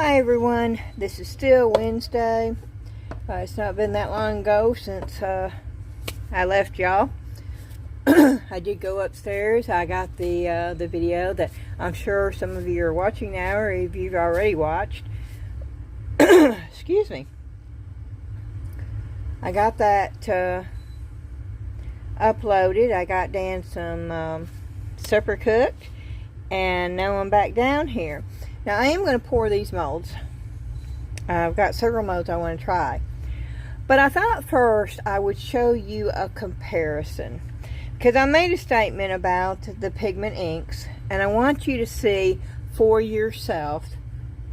Hi everyone, this is still Wednesday. It's not been that long ago since I left y'all. I did go upstairs. I got the video that I'm sure some of you are watching now, or if you've already watched. Excuse me. I got that uploaded. I got Dan some supper cooked, and now I'm back down here. Now I am going to pour these molds. I've got several molds I want to try. But I thought first I would show you a comparison. Because I made a statement about the pigment inks. And I want you to see for yourself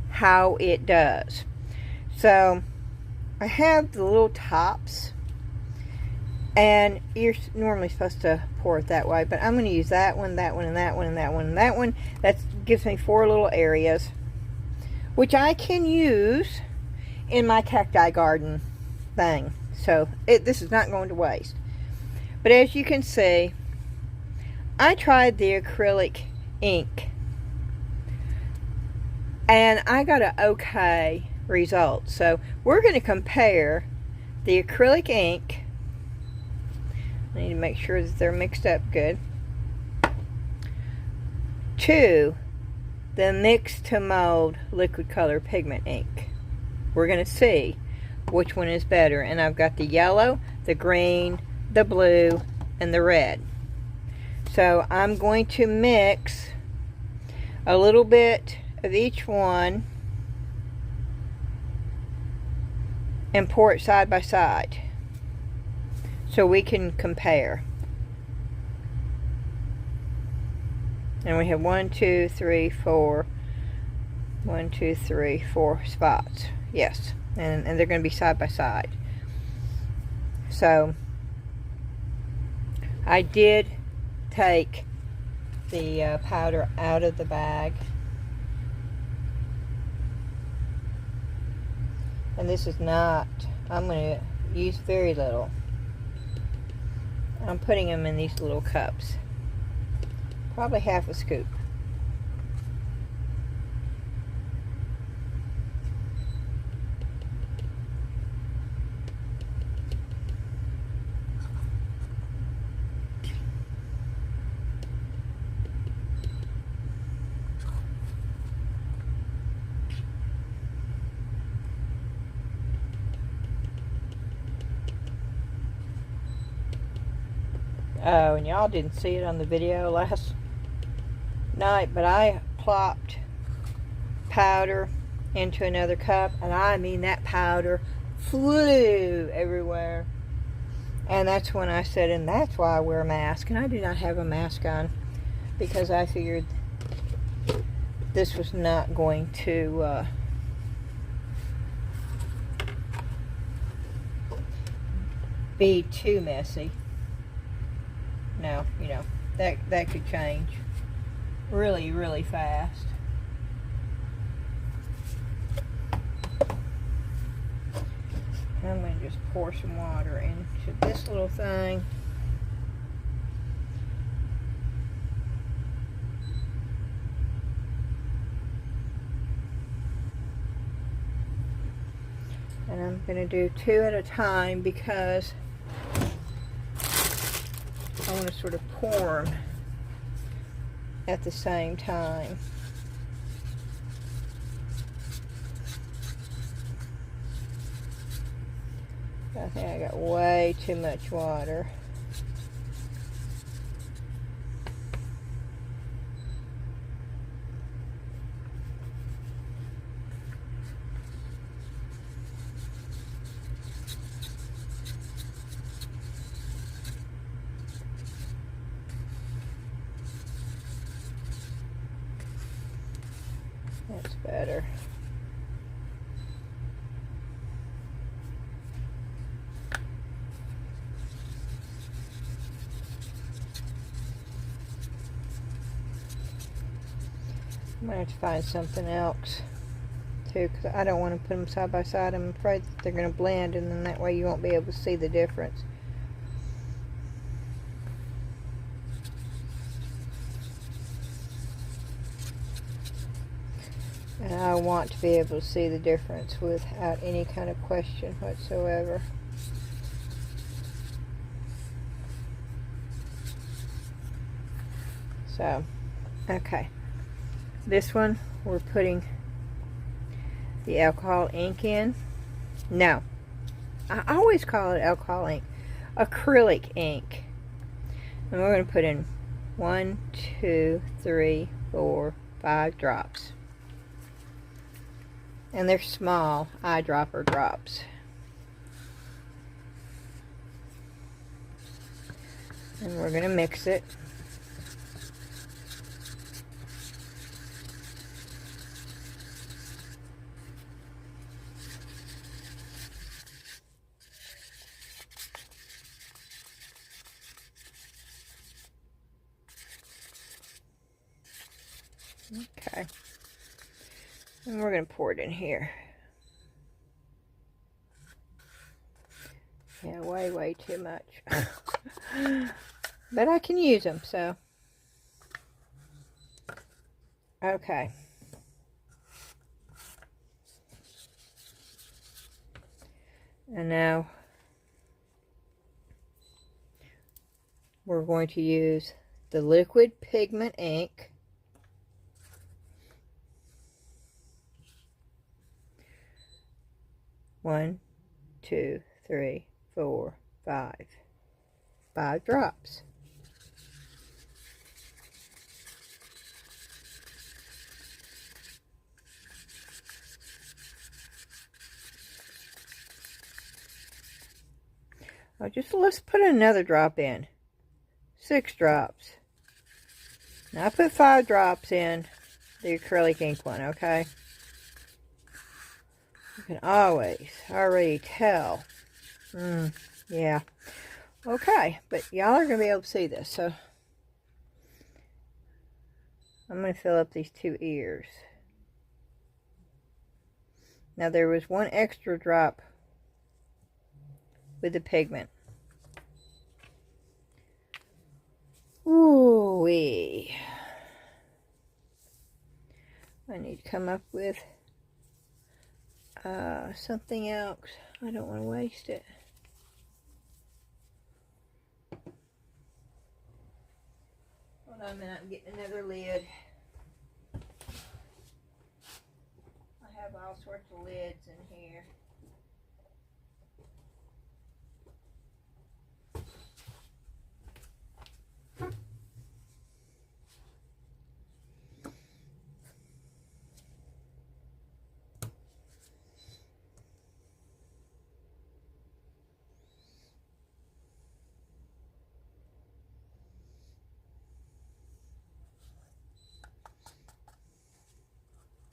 how it does. So I have the little tops. And you're normally supposed to pour it that way, but I'm going to use that one, that one, and that one, and that one, and that one. That gives me 4 little areas, which I can use in my cacti garden thing. So this is not going to waste. But as you can see, I tried the acrylic ink, and I got an okay result. So we're going to compare the acrylic ink. I need to make sure that they're mixed up good, to the Mix2Mold liquid color pigment ink. We're going to see which one is better. And I've got the yellow, the green, the blue, and the red. So I'm going to mix a little bit of each one and pour it side by side, so we can compare. And we have 1, 2, 3, 4. 1, 2, 3, 4 spots. Yes. And they're going to be side by side. So I did take the powder out of the bag. And this is not, I'm going to use very little. I'm putting them in these little cups. Probably half a scoop. Oh, and y'all didn't see it on the video last night, but I plopped powder into another cup, and I mean that powder flew everywhere. And that's when I said, and that's why I wear a mask. And I do not have a mask on, because I figured this was not going to be too messy. No, you know, that could change really, really fast. I'm going to just pour some water into this little thing. And I'm going to do 2 at a time, because I want to sort of pour them at the same time. I think I got way too much water. That's better. I'm going to have to find something else too, because I don't want to put them side by side. I'm afraid that they're going to blend, and then that way you won't be able to see the difference. And I want to be able to see the difference without any kind of question whatsoever. So, okay. This one, we're putting the alcohol ink in. No, I always call it alcohol ink. Acrylic ink. And we're going to put in 1, 2, 3, 4, 5 drops. And they're small eyedropper drops. And we're going to mix it. Okay. And we're going to pour it in here. Yeah, way too much. But I can use them, so. Okay. And now we're going to use the liquid pigment ink. One, 2, 3, 4, 5. 5 drops. Oh, let's put another drop in. 6 drops. Now I put 5 drops in the acrylic ink one, okay? You can always already tell. Yeah. Okay, but y'all are going to be able to see this, so I'm going to fill up these 2 ears. Now there was 1 extra drop with the pigment. Ooh-wee. I need to come up with something else. I don't want to waste it. Hold on a minute, I'm getting another lid. I have all sorts of lids in here.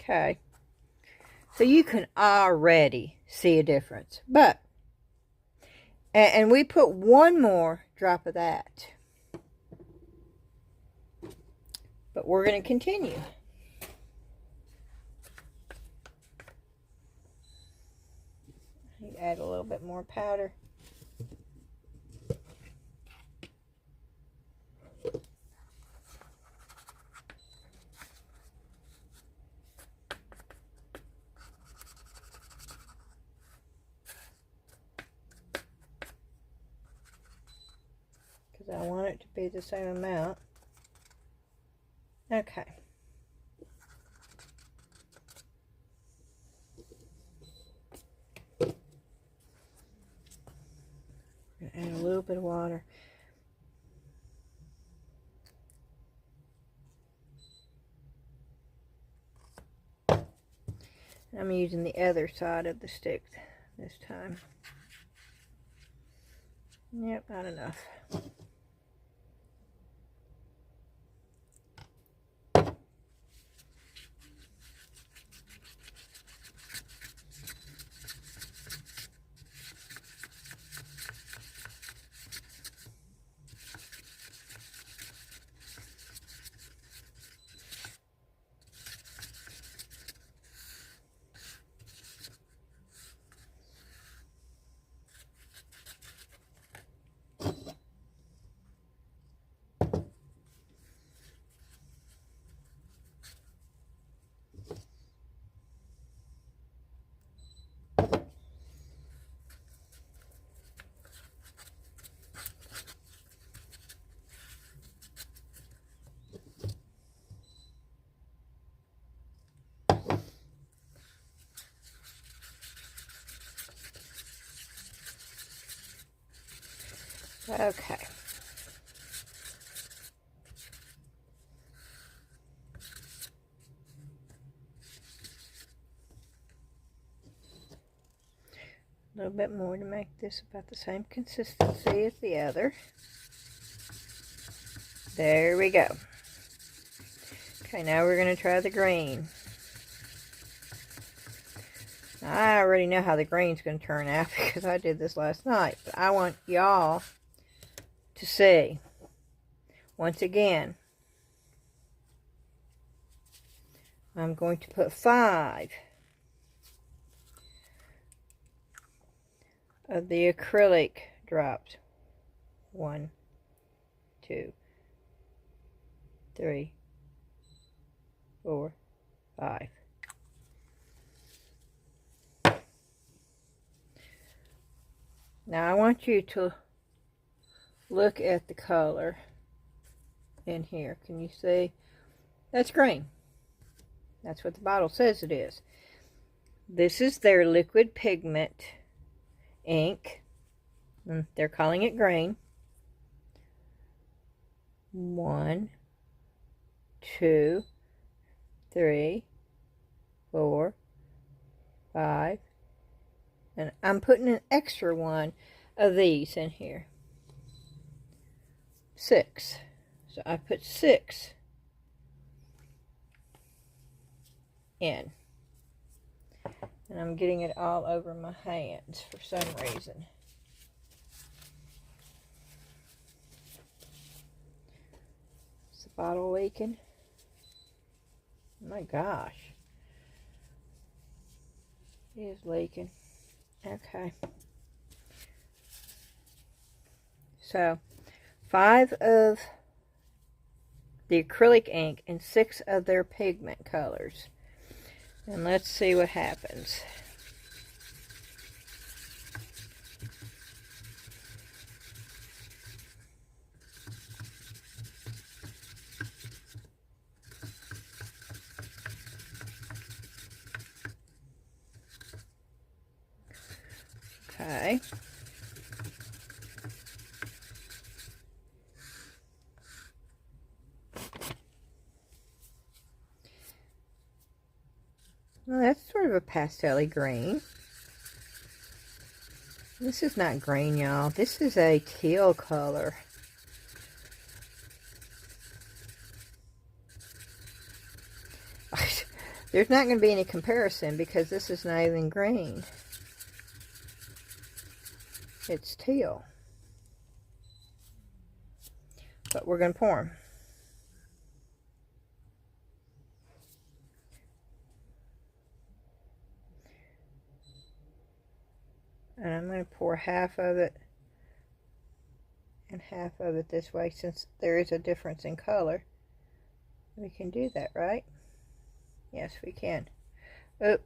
Okay, so you can already see a difference, but, and we put 1 more drop of that, but we're going to continue. I need to add a little bit more powder. I want it to be the same amount. Okay. Add a little bit of water. I'm using the other side of the stick this time. Yep, not enough. Okay. A little bit more to make this about the same consistency as the other. There we go. Okay, now we're going to try the green. Now, I already know how the green's going to turn out because I did this last night. But I want y'all to see. Once again, I'm going to put 5 of the acrylic drops. 1, 2, 3, 4, 5. Now I want you to look at the color in here. Can you see? That's green. That's what the bottle says it is. This is their liquid pigment ink. They're calling it green. 1, 2, 3, 4, 5. And I'm putting an extra one of these in here. 6. So I put 6 in. And I'm getting it all over my hands for some reason. Is the bottle leaking? Oh my gosh. It is leaking. Okay. So, 5 of the acrylic ink and 6 of their pigment colors. And let's see what happens. Okay. Well, that's sort of a pastel-y green. This is not green, y'all. This is a teal color. There's not going to be any comparison because this is not even green. It's teal. But we're going to pour them. And I'm going to pour half of it and half of it this way since there is a difference in color. We can do that, right? Yes, we can. Oh.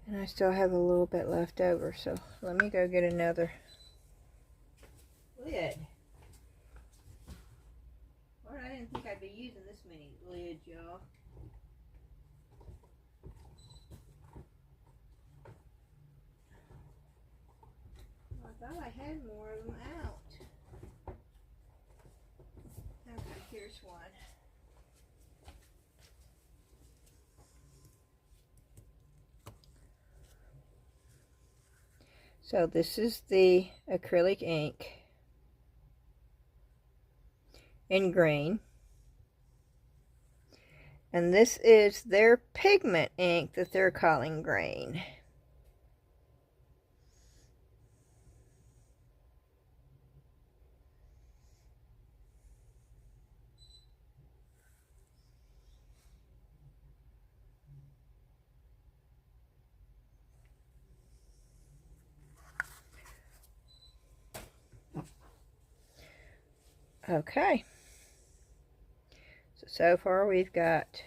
And I still have a little bit left over, so let me go get another lid. Lord, I didn't think I'd be using this many lids, y'all. I thought I had more of them out. Okay, here's one. So this is the acrylic ink in green. And this is their pigment ink that they're calling green. Okay. So far we've got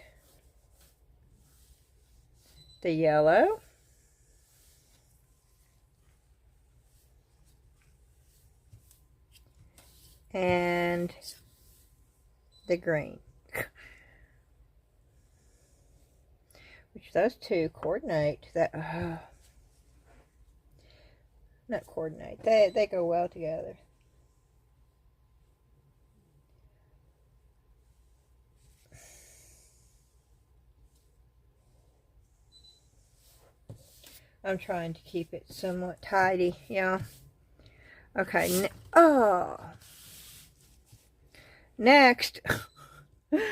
the yellow, and the green, which those two coordinate. That Not coordinate. They go well together. I'm trying to keep it somewhat tidy, yeah. Okay, next. That's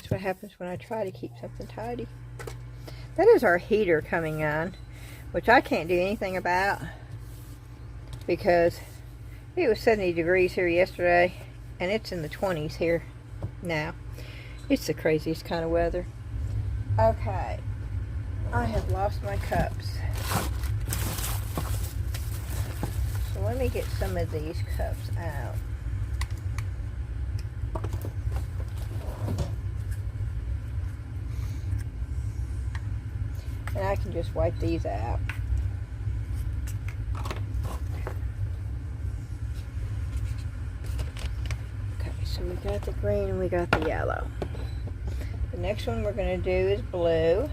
what happens when I try to keep something tidy. That is our heater coming on, which I can't do anything about because it was 70 degrees here yesterday and it's in the 20s here now. It's the craziest kind of weather. Okay, I have lost my cups. So let me get some of these cups out. And I can just wipe these out. Okay, so we got the green and we got the yellow. The next one we're going to do is blue.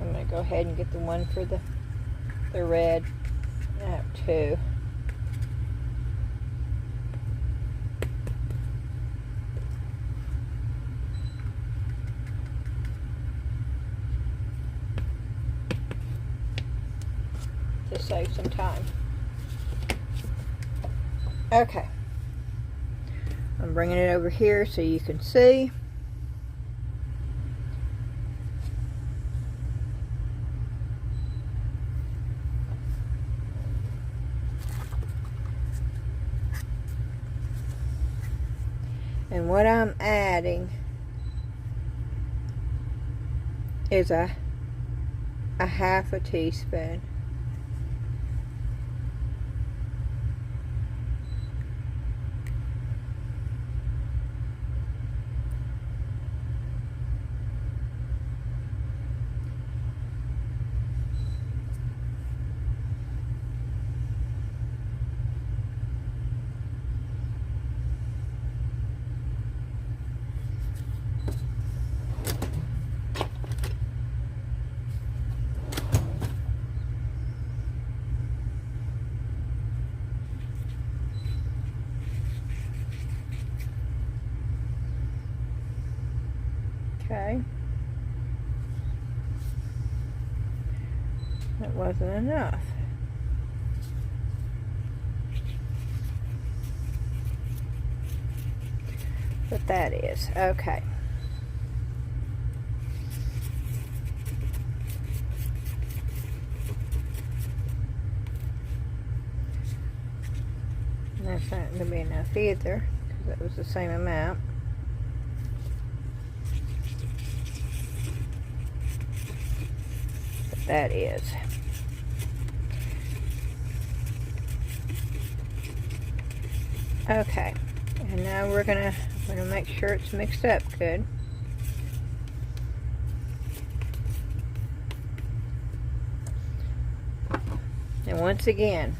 I'm going to go ahead and get the one for the red. I have two. To save some time. Okay. I'm bringing it over here so you can see. And what I'm adding is a half a teaspoon. Okay. That wasn't enough. But that is. Okay. And that's not going to be enough either, because it was the same amount. That is. Okay, and now we're gonna make sure it's mixed up good. And once again,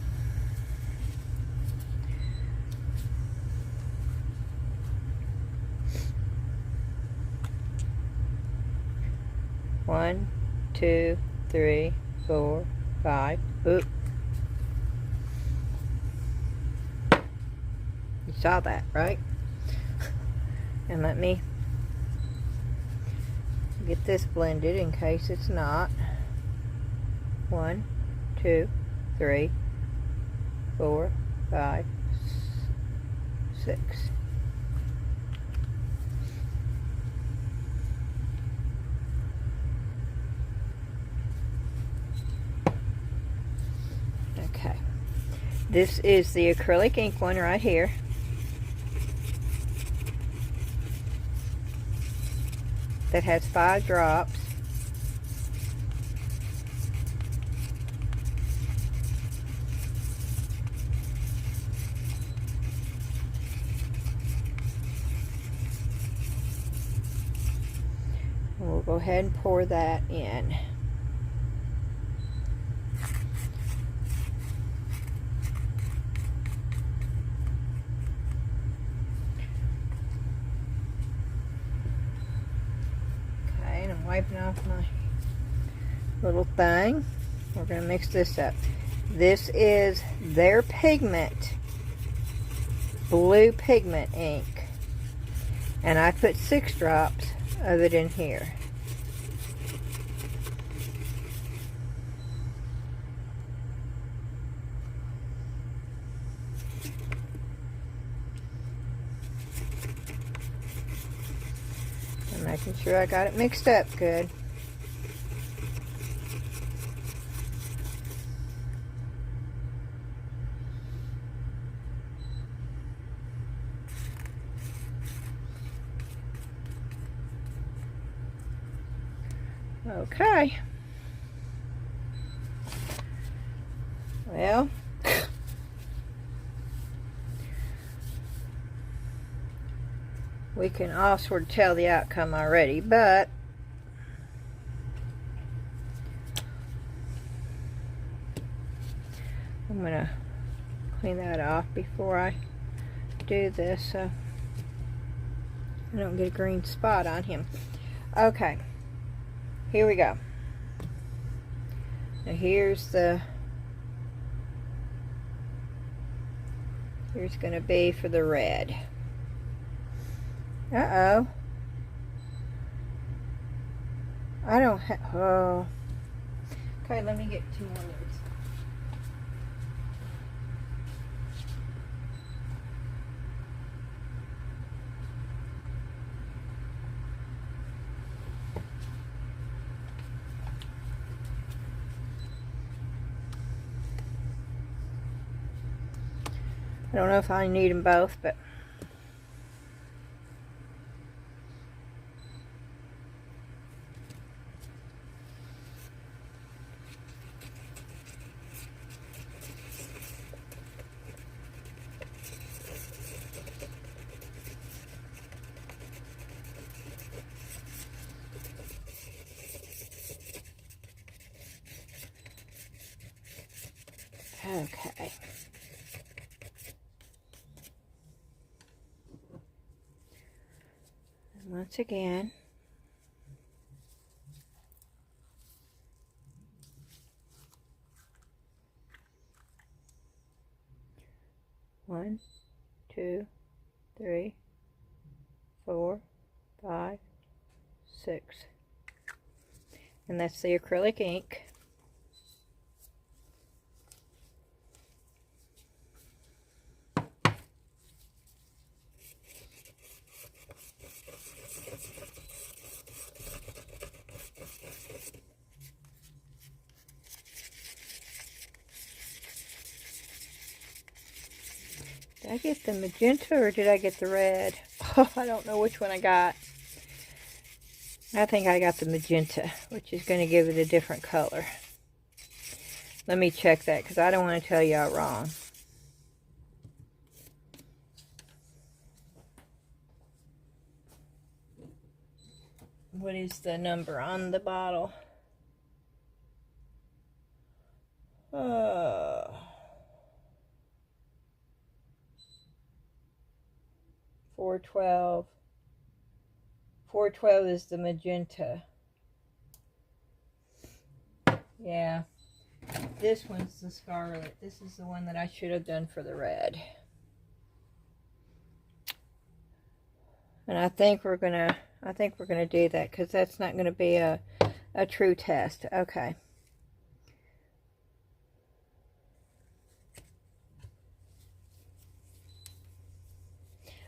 one, two, 3, 4, 5. Oop. You saw that, right? And let me get this blended in case it's not. 1, 2, 3, 4, 5, 6. Okay, this is the acrylic ink one right here. That has 5 drops. we'll go ahead and pour that in. Okay, and I'm wiping off my little thing. We're going to mix this up. This is their Pigment blue pigment ink, and I put 6 drops of it in here. I'm making sure I got it mixed up good. Okay. Well, we can all sort of tell the outcome already, but I'm going to clean that off before I do this so I don't get a green spot on him. Okay. Here we go. Now here's going to be for the red. Uh-oh. I don't have, oh. Okay, let me get 2 more minutes. I don't know if I need them both, but okay. And once again, one, 2, 3, 4, 5, 6. And that's the acrylic ink. Did I get the magenta or did I get the red? Oh, I don't know which one I got. I think I got the magenta, which is going to give it a different color. Let me check that because I don't want to tell y'all wrong. What is the number on the bottle? 412. 412 is the magenta. Yeah. This one's the scarlet. This is the one that I should have done for the red. And I think we're gonna do that because that's not gonna be a true test. Okay.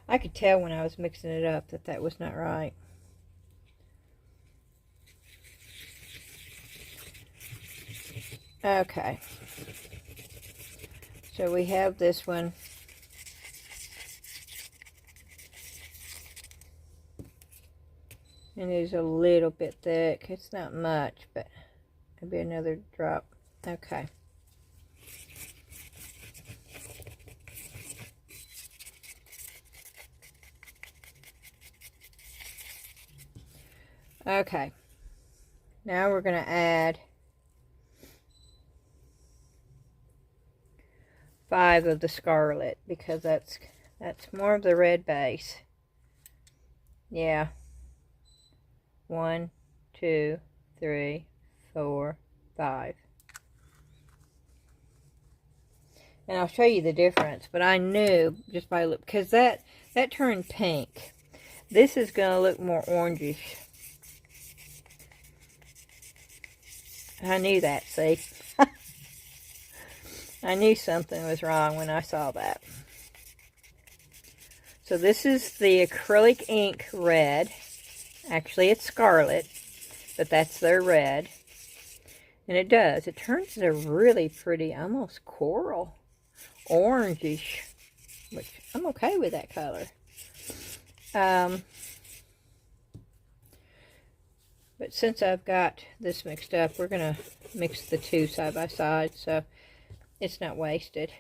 I could tell when I was mixing it up that that was not right. Okay. So we have this one. And it is a little bit thick. It's not much, but maybe another drop. Okay. Okay. Now we're going to add 5 of the scarlet because that's more of the red base. Yeah. 1, 2, 3, 4, 5. And I'll show you the difference, but I knew just by look, because that turned pink. This is going to look more orangish. I knew that, see? I knew something was wrong when I saw that. So this is the acrylic ink red. Actually, it's scarlet, but that's their red. And it does. It turns it a really pretty, almost coral, orangish, which I'm okay with that color. But since I've got this mixed up, we're going to mix the two side by side so it's not wasted.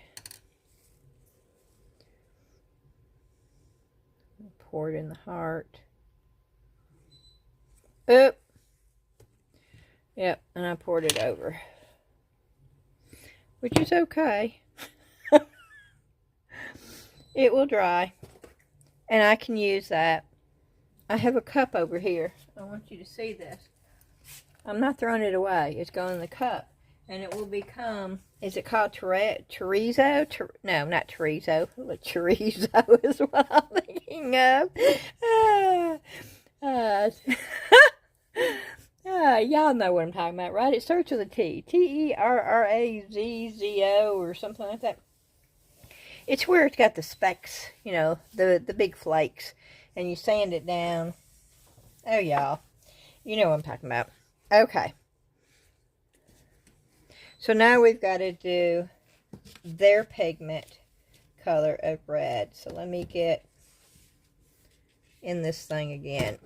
Pour it in the heart. Oop. Yep, and I poured it over. Which is okay. It will dry. And I can use that. I have a cup over here. I want you to see this. I'm not throwing it away. It's going in the cup. And it will become, is it called chorizo? No, not chorizo. Chorizo is what I'm thinking of. Y'all know what I'm talking about, right? It starts with a T. Terrazzo or something like that. It's where it's got the specks, you know, the big flakes. And you sand it down. Oh, y'all. You know what I'm talking about. Okay. So now we've got to do their pigment color of red. So let me get in this thing again.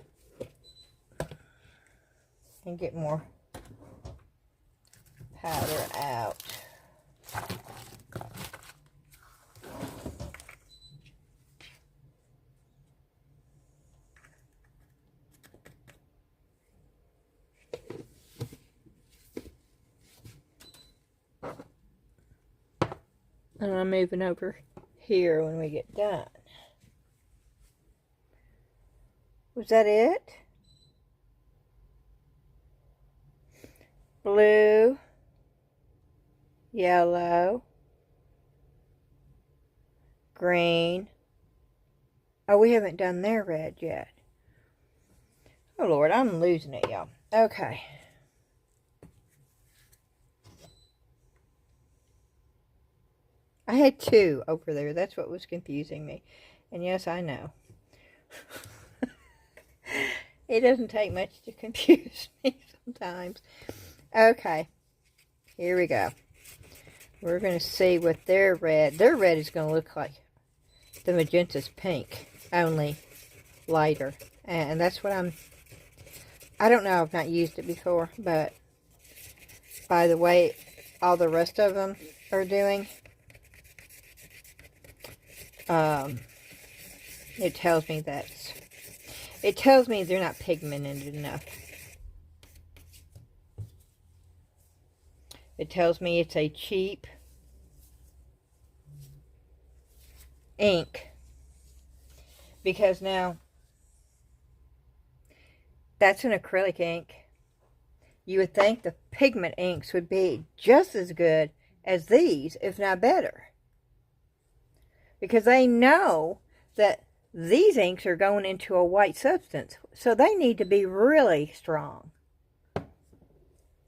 And get more powder out. And I'm moving over here when we get done. Was that it? Blue, yellow, green. Oh, we haven't done their red yet. Oh, Lord, I'm losing it, y'all. Okay. I had 2 over there. That's what was confusing me. And yes, I know. It doesn't take much to confuse me sometimes. Okay. Here we go. We're going to see what their red is going to look like. The magenta's pink, only lighter. And that's what I don't know, I've not used it before, but by the way all the rest of them are doing, it tells me they're not pigmented enough. It tells me it's a cheap ink. Because now, that's an acrylic ink. You would think the pigment inks would be just as good as these, if not better. Because they know that these inks are going into a white substance. So they need to be really strong.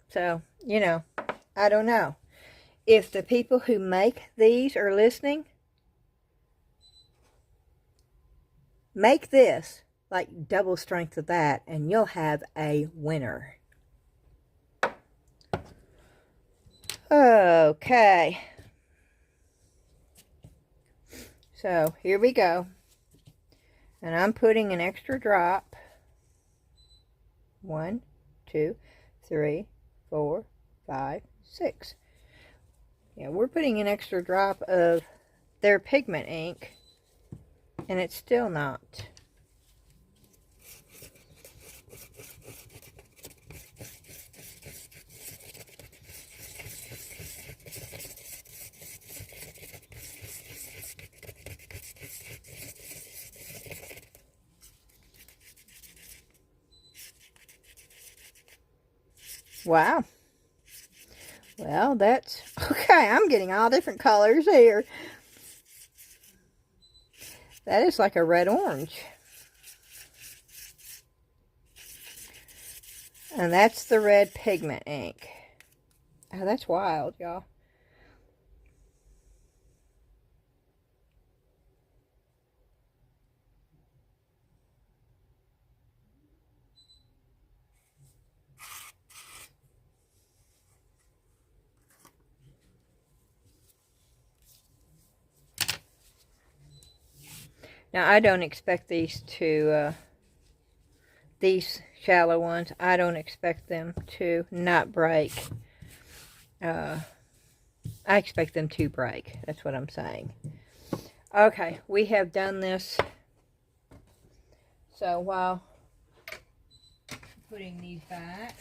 So, you know, I don't know. If the people who make these are listening, make this like double strength of that and you'll have a winner. Okay. So here we go. And I'm putting an extra drop. 1, 2, 3, 4, 5, 6. Yeah, we're putting an extra drop of their pigment ink. And it's still not. Wow. Well, that's okay. I'm getting all different colors here. That is like a red-orange. And that's the red pigment ink. Oh, that's wild, y'all. Now, I don't expect these to, these shallow ones, I don't expect them to not break. I expect them to break. That's what I'm saying. Okay, we have done this. So while putting these back,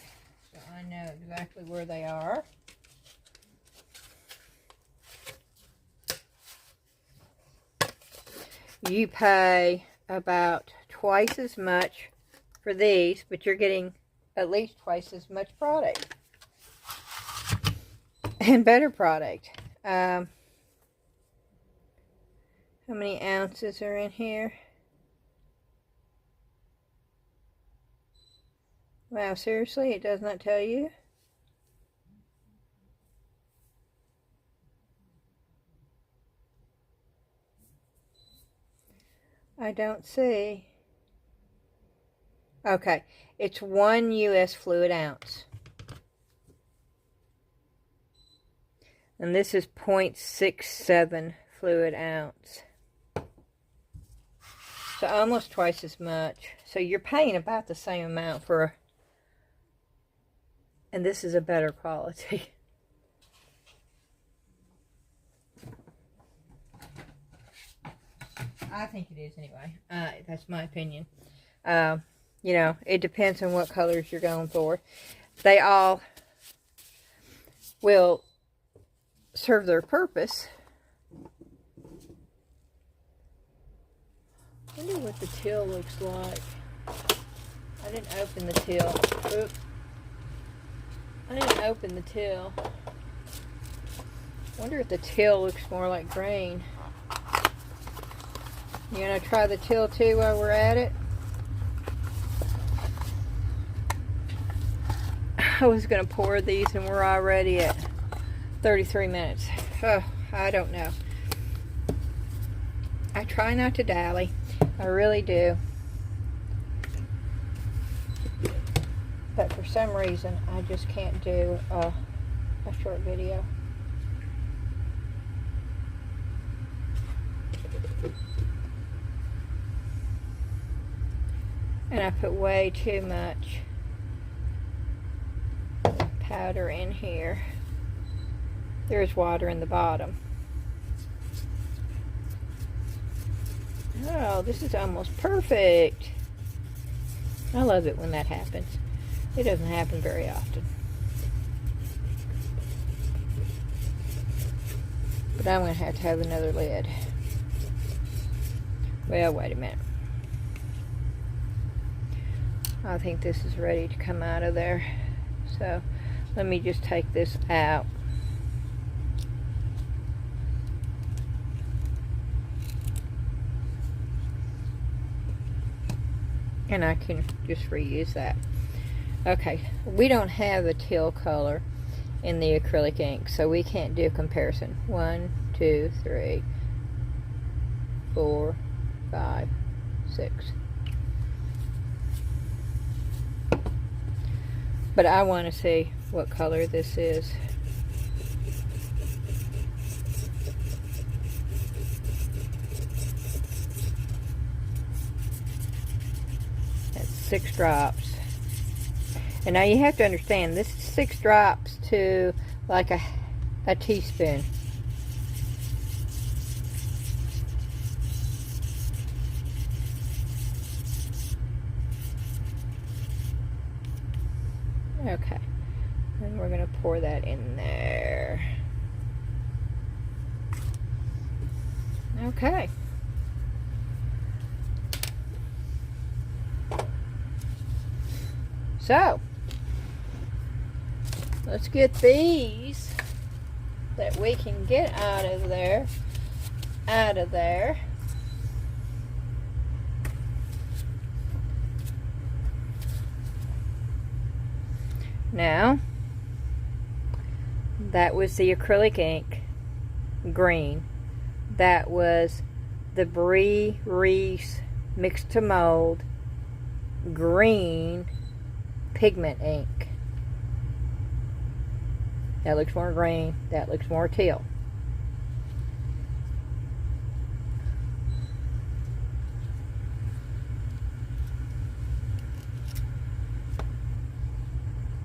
so I know exactly where they are. You pay about twice as much for these, but you're getting at least twice as much product. And better product. How many ounces are in here? Wow, seriously, it does not tell you? I don't see. Okay, it's 1 U.S. fluid ounce. And this is 0.67 fluid ounce. So almost twice as much. So you're paying about the same amount for, and this is a better quality. I think it is anyway. That's my opinion. You know, it depends on what colors you're going for. They all will serve their purpose. I wonder what the till looks like. I didn't open the till. Oops. I didn't open the till. I wonder if the till looks more like green. You gonna try the till too while we're at it? I was gonna pour these and we're already at 33 minutes. Oh, I don't know. I try not to dally. I really do. But for some reason, I just can't do a short video. And I put way too much powder in here. There's water in the bottom. Oh, this is almost perfect. I love it when that happens. It doesn't happen very often. But I'm going to have another lid. Well, wait a minute. I think this is ready to come out of there. So let me just take this out. And I can just reuse that. Okay, we don't have a teal color in the acrylic ink, so we can't do a comparison. 1, 2, 3, 4, 5, 6. But I want to see what color this is. That's 6 drops. And now you have to understand, this is 6 drops to like a teaspoon. Okay, and we're going to pour that in there. Okay. So, let's get these that we can get out of there. Now, that was the acrylic ink, green. That was the Brea Reese Mix2Mold, green pigment ink. That looks more green, that looks more teal.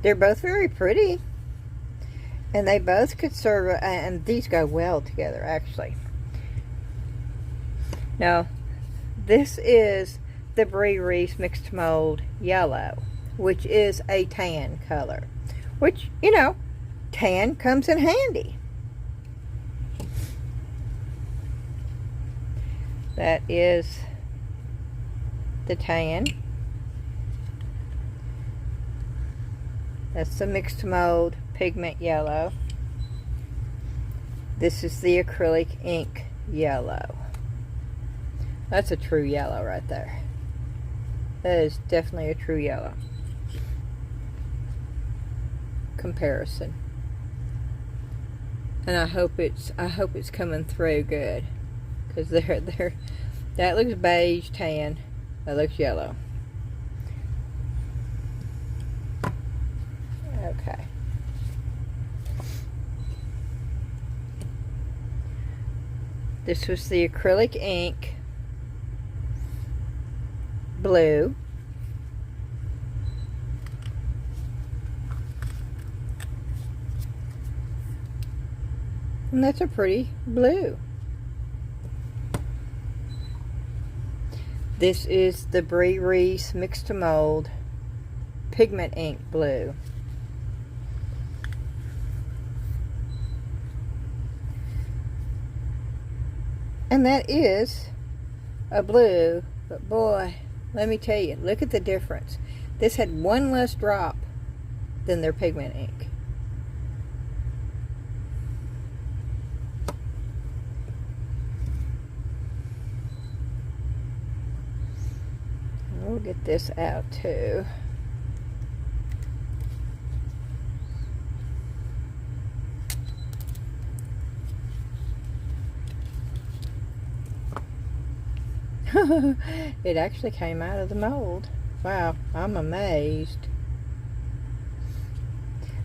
They're both very pretty, and they both could serve, and these go well together actually. Now, this is the Brea Reese Mix2Mold Yellow, which is a tan color, which, you know, tan comes in handy. That is the tan. That's the Mix2Mold Pigment Yellow. This is the acrylic ink yellow. That's a true yellow right there. That is definitely a true yellow comparison. And I hope it's coming through good, because that looks beige tan, that looks yellow. Okay. This was the acrylic ink blue. And that's a pretty blue. This is the Brea Reese Mix2Mold Pigment Ink Blue. And that is a blue, but boy, let me tell you, look at the difference. This had one less drop than their pigment ink. We'll get this out too. It actually came out of the mold. Wow, I'm amazed.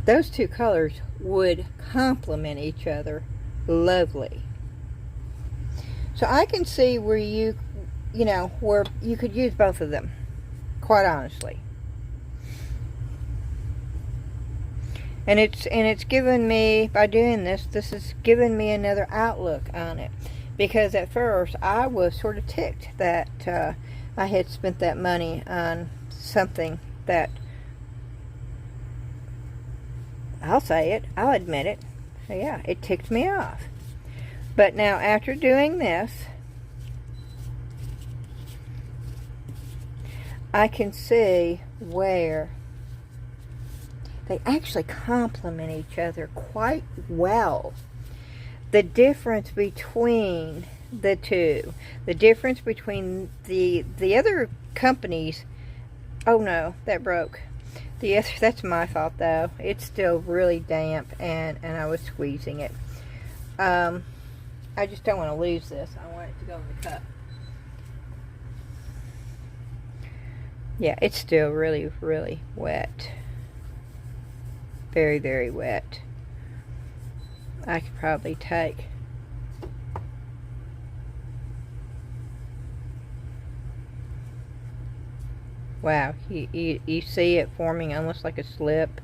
Those two colors would complement each other lovely. So I can see where you know, where you could use both of them, quite honestly. And it's given me, by doing this has given me another outlook on it. Because at first I was sort of ticked that I had spent that money on something that, I'll say it, I'll admit it, yeah, it ticked me off. But now after doing this, I can see where they actually complement each other quite well. The difference between the two, the difference between the other companies, oh no, that broke. The other, that's my fault though. It's still really damp, and I was squeezing it. I just don't want to lose this. I want it to go in the cup. Yeah, it's still really, really wet. Very, very wet. I could probably take wow, you see it forming almost like a slip.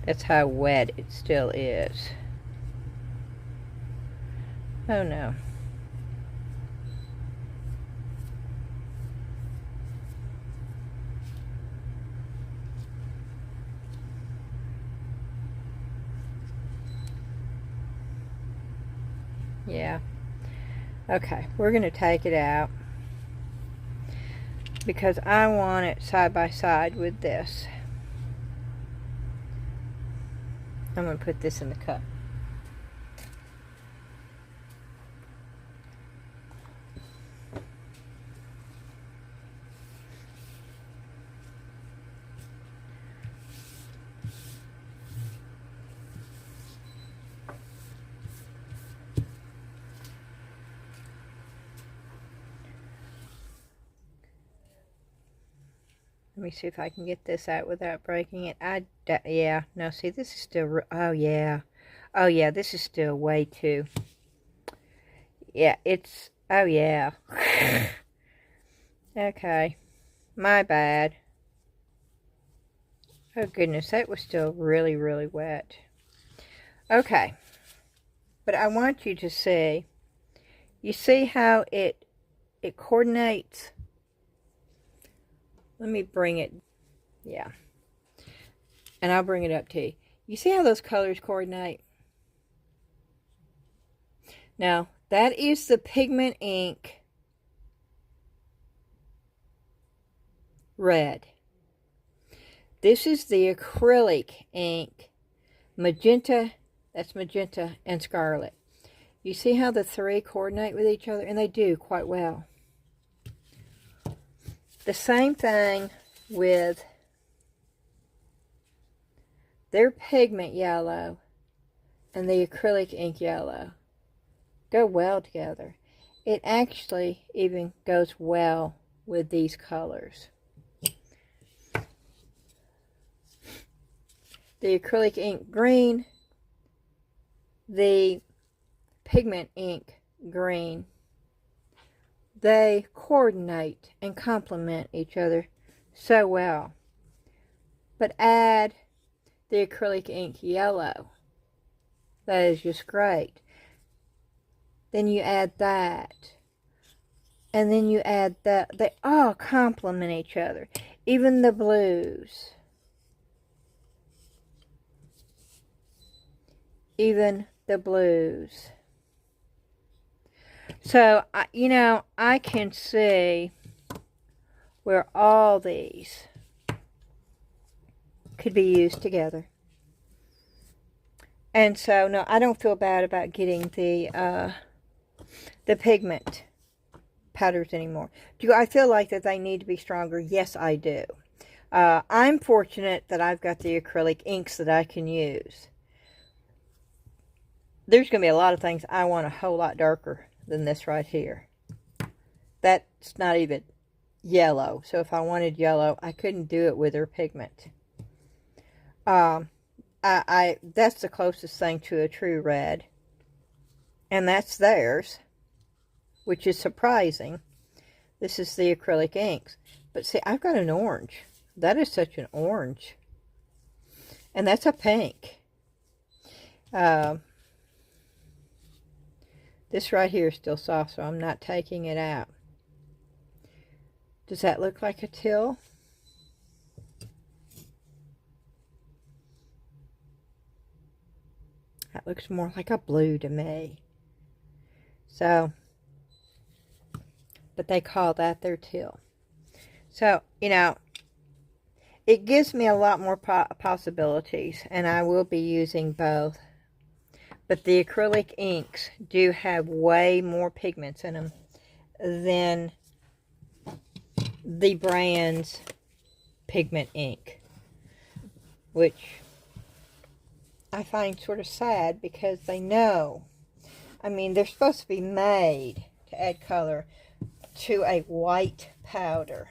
That's how wet it still is. Oh no. Yeah. Okay, we're going to take it out because I want it side by side with this. I'm going to put this in the cup. Let me see if I can get this out without breaking it. Yeah, no, see, this is still, oh yeah. Oh yeah, this is still way too. Yeah, it's, oh yeah. Okay, my bad. Oh goodness, that was still really, really wet. Okay, but I want you to see, you see how it coordinates? Let me bring it, yeah. And I'll bring it up to you. You see how those colors coordinate? Now, that is the Pigment ink red. This is the Acrylic ink magenta, that's magenta and scarlet. You see how the three coordinate with each other? And they do quite well. The same thing with their Pigment yellow and the Acrylic ink yellow. Go well together. It actually even goes well with these colors. The Acrylic ink green, the Pigment ink green, they coordinate and complement each other so well. But add the Acrylic ink yellow. That is just great. Then you add that. And then you add that. They all complement each other. Even the blues. Even the blues. So, you know, I can see where all these could be used together. And so, no, I don't feel bad about getting the Pigment powders anymore. Do I feel like that they need to be stronger? Yes, I do. I'm fortunate that I've got the acrylic inks that I can use. There's going to be a lot of things I want a whole lot darker than this right here. That's not even yellow. So if I wanted yellow, I couldn't do it with their Pigment. That's the closest thing to a true red. And that's theirs, which is surprising. This is the acrylic inks. But see, I've got an orange. That is such an orange. And that's a pink. This right here is still soft, so I'm not taking it out. Does that look like a teal? That looks more like a blue to me. So, but they call that their teal. So, you know, it gives me a lot more possibilities, and I will be using both. But the acrylic inks do have way more pigments in them than the brand's Pigment ink, which I find sort of sad because they know. I mean, they're supposed to be made to add color to a white powder.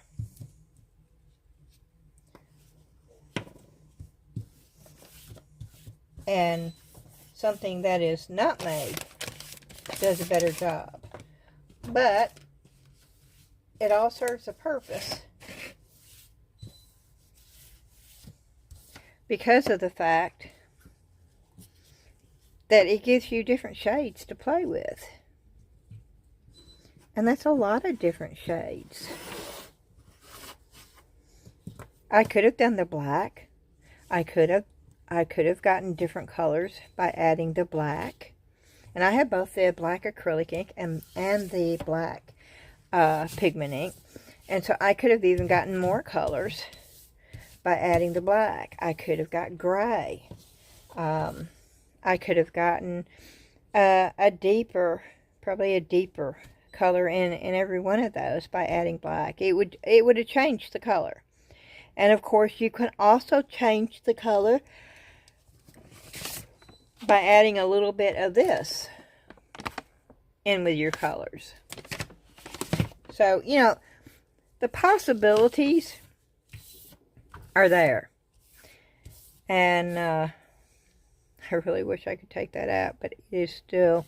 And something that is not made does a better job. But it all serves a purpose because of the fact that it gives you different shades to play with. And that's a lot of different shades. I could have done the black. I could have gotten different colors by adding the black. And I have both the black acrylic ink and the black Pigment ink. And so I could have even gotten more colors by adding the black. I could have got gray. I could have gotten probably a deeper color in every one of those by adding black. It would have changed the color. And of course you can also change the color by adding a little bit of this in with your colors. So, you know, the possibilities are there. And I really wish I could take that out, but it is still,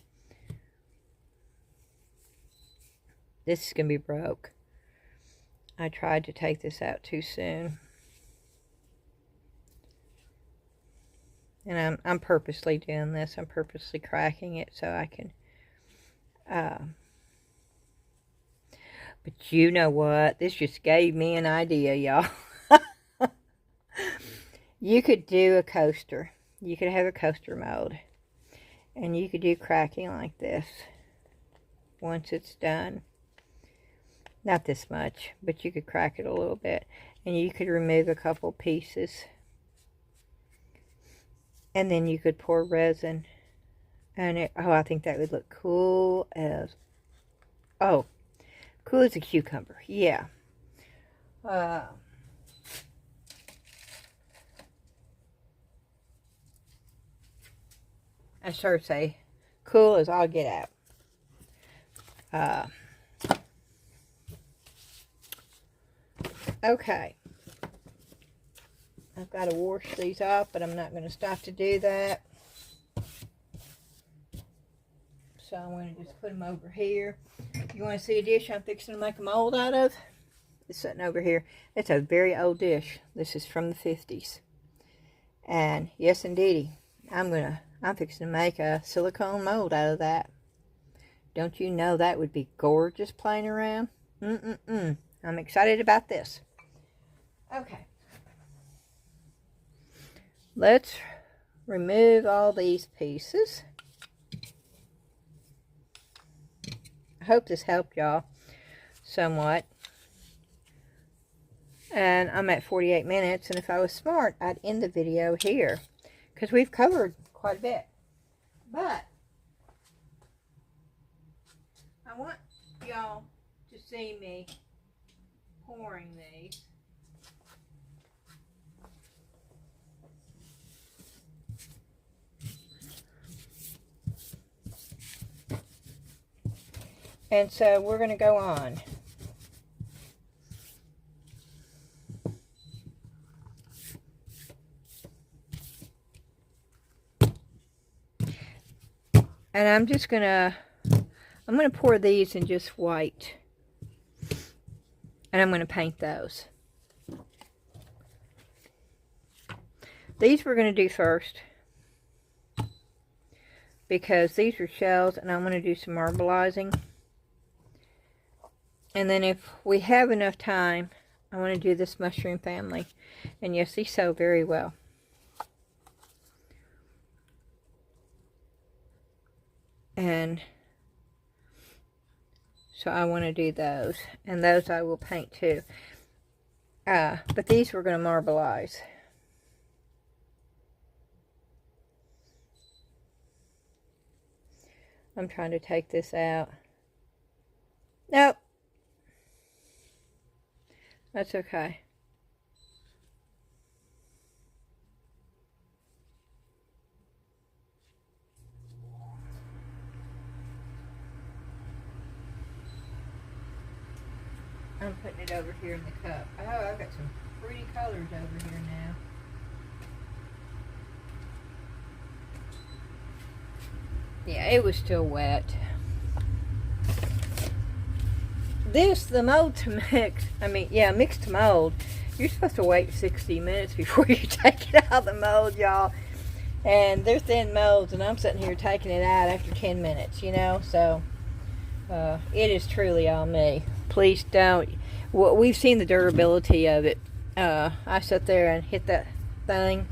this is going to be broke. I tried to take this out too soon. And I'm purposely doing this. I'm purposely cracking it so I can, but you know what? This just gave me an idea, y'all. You could do a coaster. You could have a coaster mold. And you could do cracking like this once it's done. Not this much, but you could crack it a little bit. And you could remove a couple pieces. And then you could pour resin. And I think that would look cool as, cool as a cucumber. Yeah. I sure say cool as all get out. Okay. I've got to wash these off, but I'm not going to stop to do that. So I'm going to just put them over here. You want to see a dish I'm fixing to make a mold out of? It's sitting over here. It's a very old dish. This is from the 50s. And yes, indeedy, I'm fixing to make a silicone mold out of that. Don't you know that would be gorgeous playing around? I'm excited about this. Okay. Let's remove all these pieces. I hope this helped y'all somewhat. And I'm at 48 minutes, and if I was smart, I'd end the video here, because we've covered quite a bit. But I want y'all to see me pouring these. And so we're going to go on. And I'm going to pour these in just white. And I'm going to paint those. These we're going to do first, because these are shells and I'm going to do some marbleizing. And then if we have enough time, I want to do this mushroom family. And yes, these sew very well. And so I want to do those. And those I will paint too. But these we're going to marbleize. I'm trying to take this out. Nope. That's okay. I'm putting it over here in the cup. Oh, I've got some pretty colors over here now. Yeah, it was still wet. The mold to mix, mix to mold, you're supposed to wait 60 minutes before you take it out of the mold, y'all. And they're thin molds, and I'm sitting here taking it out after 10 minutes, you know. So, it is truly on me. Please don't. Well, we've seen the durability of it. I sat there and hit that thing.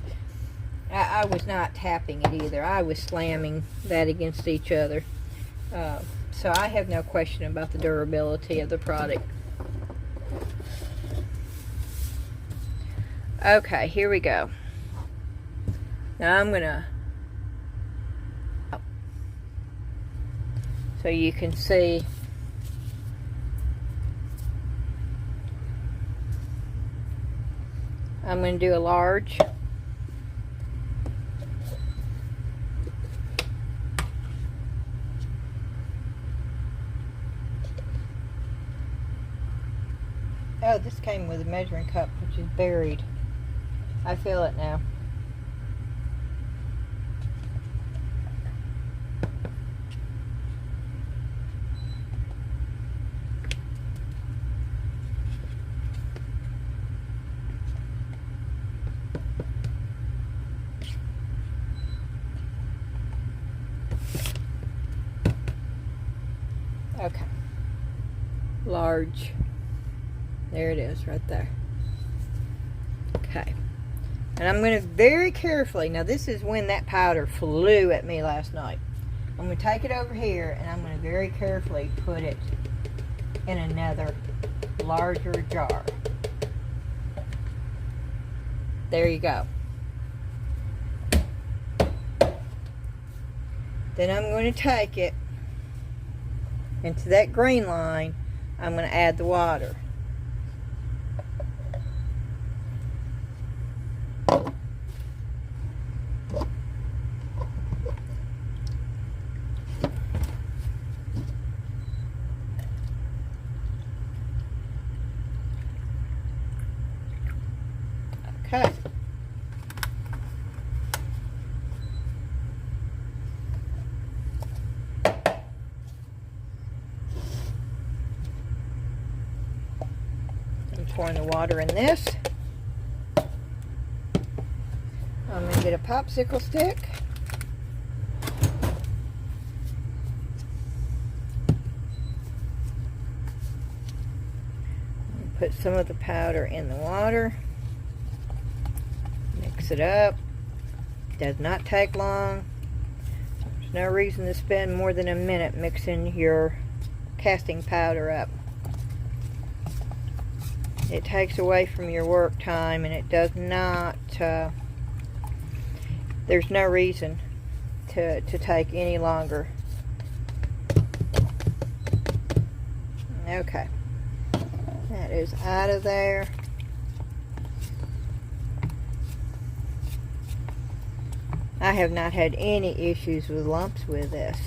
I was not tapping it either. I was slamming that against each other. So I have no question about the durability of the product. Okay, here we go. Now I'm gonna, so you can see I'm going to do a large. Oh, this came with a measuring cup, which is buried. I feel it now. Okay. Large. There it is, right there. Okay. And I'm going to very carefully, now this is when that powder flew at me last night. I'm going to take it over here and I'm going to very carefully put it in another larger jar. There you go. Then I'm going to take it into that green line. I'm going to add the water. Okay. I'm pouring the water in this. I'm going to get a popsicle stick. Put some of the powder in the water. Mix it up. Does not take long. There's no reason to spend more than a minute mixing your casting powder up. It takes away from your work time, and it does not, there's no reason to take any longer. Okay. That is out of there. I have not had any issues with lumps with this.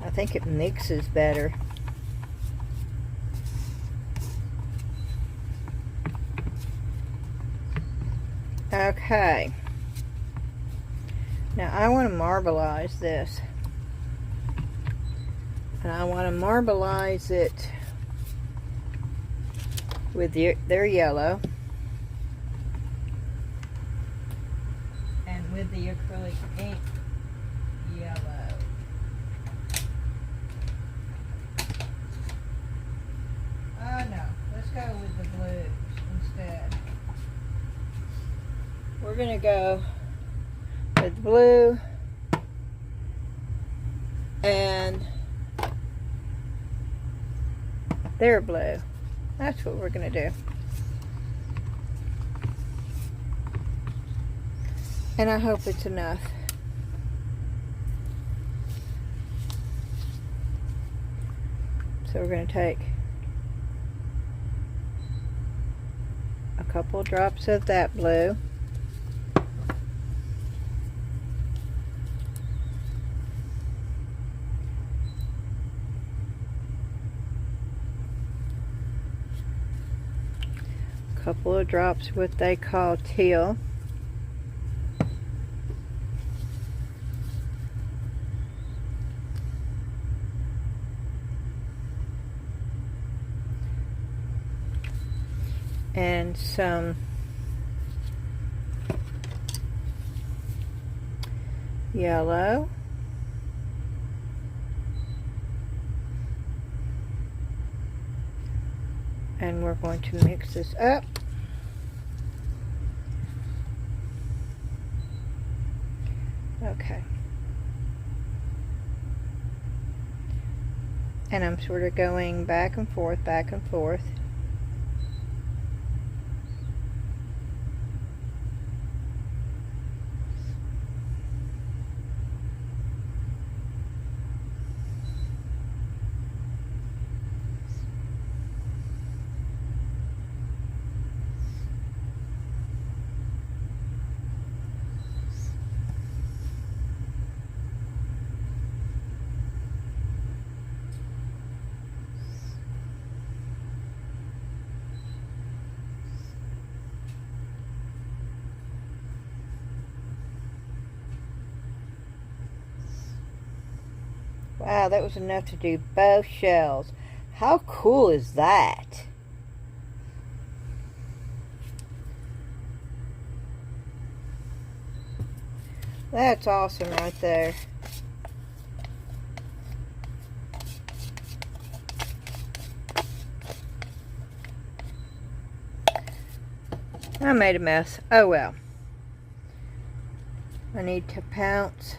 I think it mixes better. Okay. Now I want to marbleize this. And I want to marbleize it with their yellow. And with the acrylic ink yellow. Oh no, let's go with the blue instead. We're going to go with blue and their blue. That's what we're going to do. And I hope it's enough. So we're going to take a couple drops of that blue. Couple of drops what they call teal. And some yellow. And we're going to mix this up. Okay. And I'm sort of going back and forth, back and forth. Wow, that was enough to do both shells. How cool is that? That's awesome right there. I made a mess. Oh well. I need to pounce.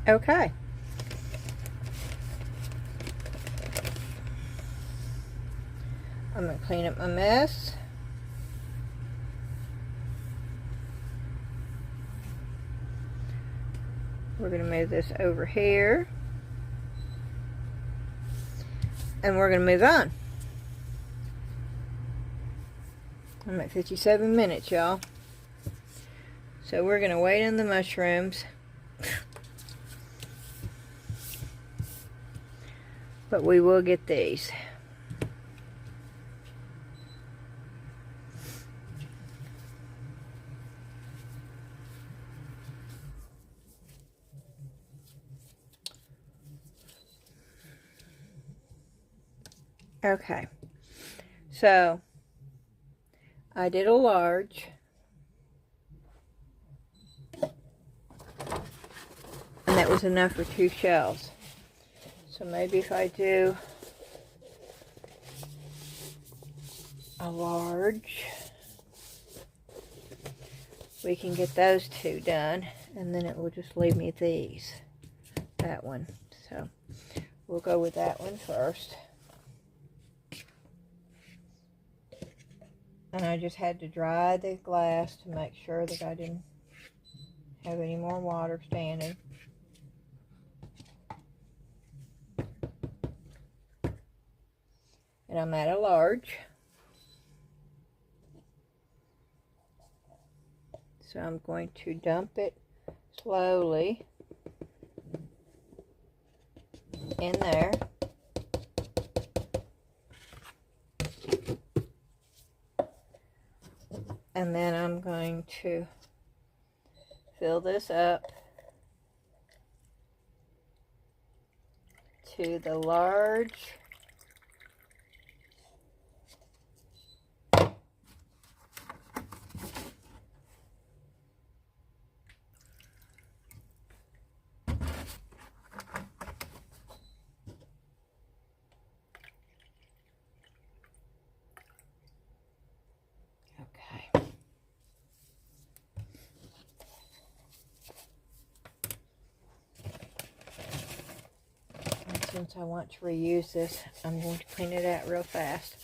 Okay. I'm going to clean up my mess. We're going to move this over here. And we're going to move on. I'm at 57 minutes, y'all. So we're going to wait on the mushrooms. But we will get these. Okay. So I did a large. And that was enough for 2 shells. So maybe if I do a large, we can get those 2 done, and then it will just leave me these. That one. So we'll go with that one first. And I just had to dry the glass to make sure that I didn't have any more water standing. And I'm at a large. So I'm going to dump it slowly in there. And then I'm going to fill this up to the large. Since I want to reuse this, I'm going to clean it out real fast.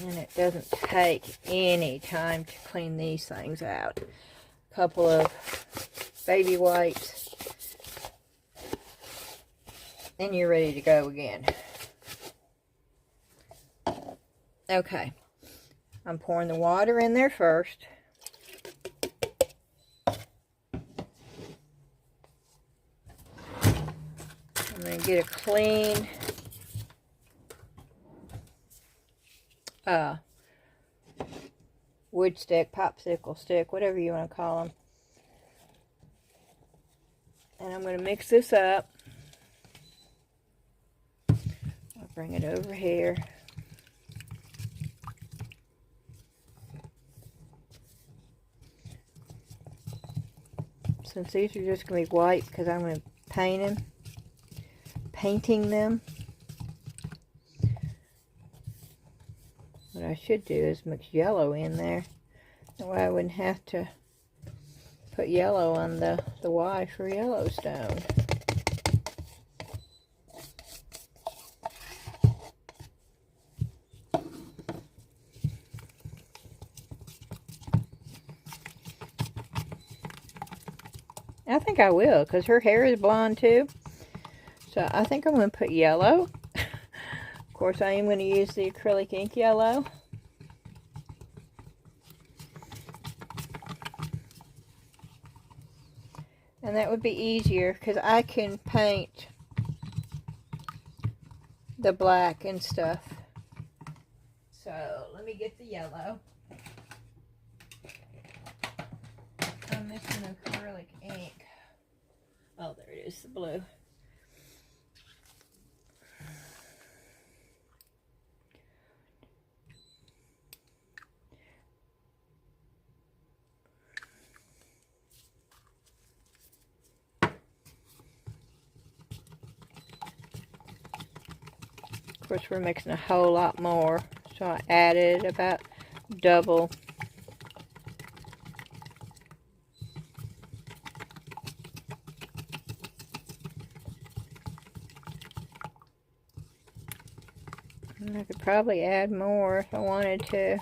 And it doesn't take any time to clean these things out. A couple of baby wipes, and you're ready to go again. Okay, I'm pouring the water in there first. I'm going to get a clean wood stick, popsicle stick, whatever you want to call them. And I'm going to mix this up. I'll bring it over here. Since these are just going to be white because I'm going to painting them. What I should do is mix yellow in there. That way I wouldn't have to put yellow on the Y for Yellowstone. I think I will, because her hair is blonde too. So I think I'm going to put yellow. Of course, I am going to use the acrylic ink yellow. And that would be easier, because I can paint the black and stuff. So let me get the yellow. I'm missing acrylic ink. Oh, there it is, the blue. Of course, we're mixing a whole lot more, so I added about double. And I could probably add more if I wanted to,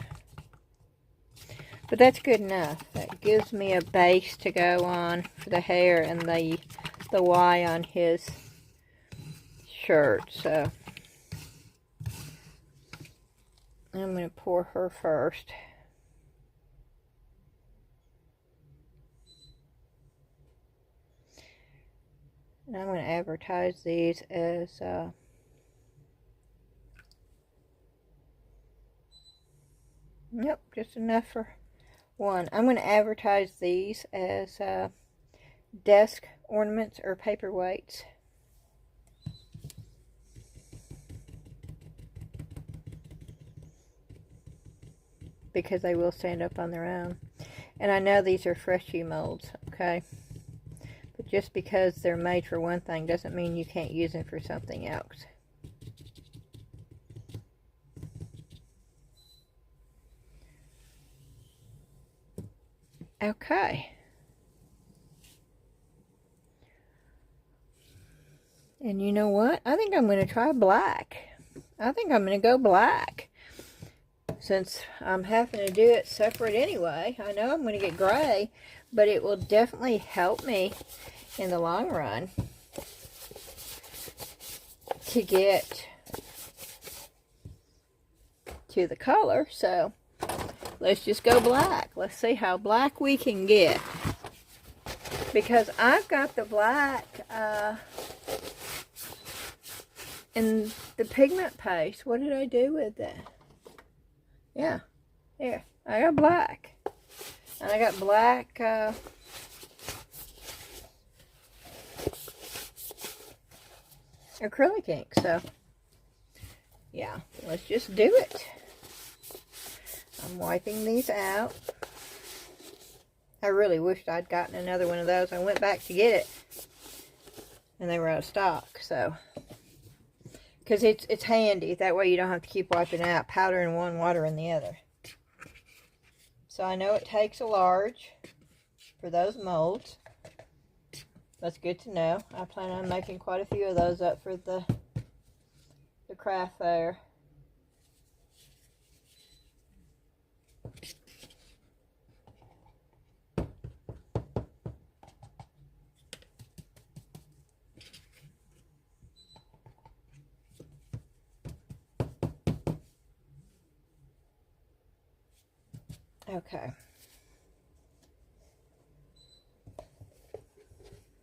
but that's good enough. That gives me a base to go on for the hair and the Y on his shirt. So I'm going to pour her first. And I'm going to advertise these as nope, just enough for one. I'm going to advertise these as desk ornaments or paperweights. Because they will stand up on their own. And I know these are freshy molds, okay? But just because they're made for one thing doesn't mean you can't use them for something else. Okay. And you know what? I think I'm going to try black. I think I'm going to go black. Since I'm having to do it separate anyway, I know I'm going to get gray, but it will definitely help me in the long run to get to the color. So let's just go black. Let's see how black we can get. Because I've got the black in the pigment paste. What did I do with that? Yeah, here, I got black. And I got black acrylic ink. So, yeah, let's just do it. I'm wiping these out. I really wished I'd gotten another one of those. I went back to get it, and they were out of stock, so. Because it's handy. That way you don't have to keep wiping out. Powder in one, water in the other. So I know it takes a large for those molds. That's good to know. I plan on making quite a few of those up for the craft fair. Okay.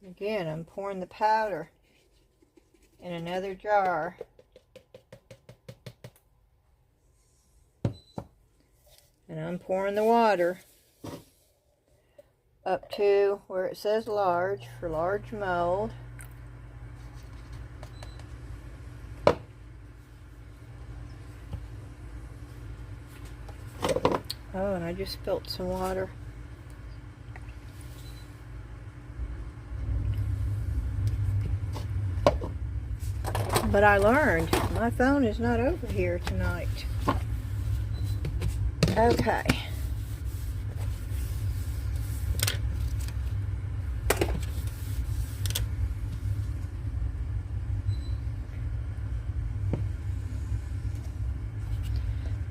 Again, I'm pouring the powder in another jar. And I'm pouring the water up to where it says large for large mold. Oh, and I just spilt some water. But I learned my phone is not over here tonight. Okay.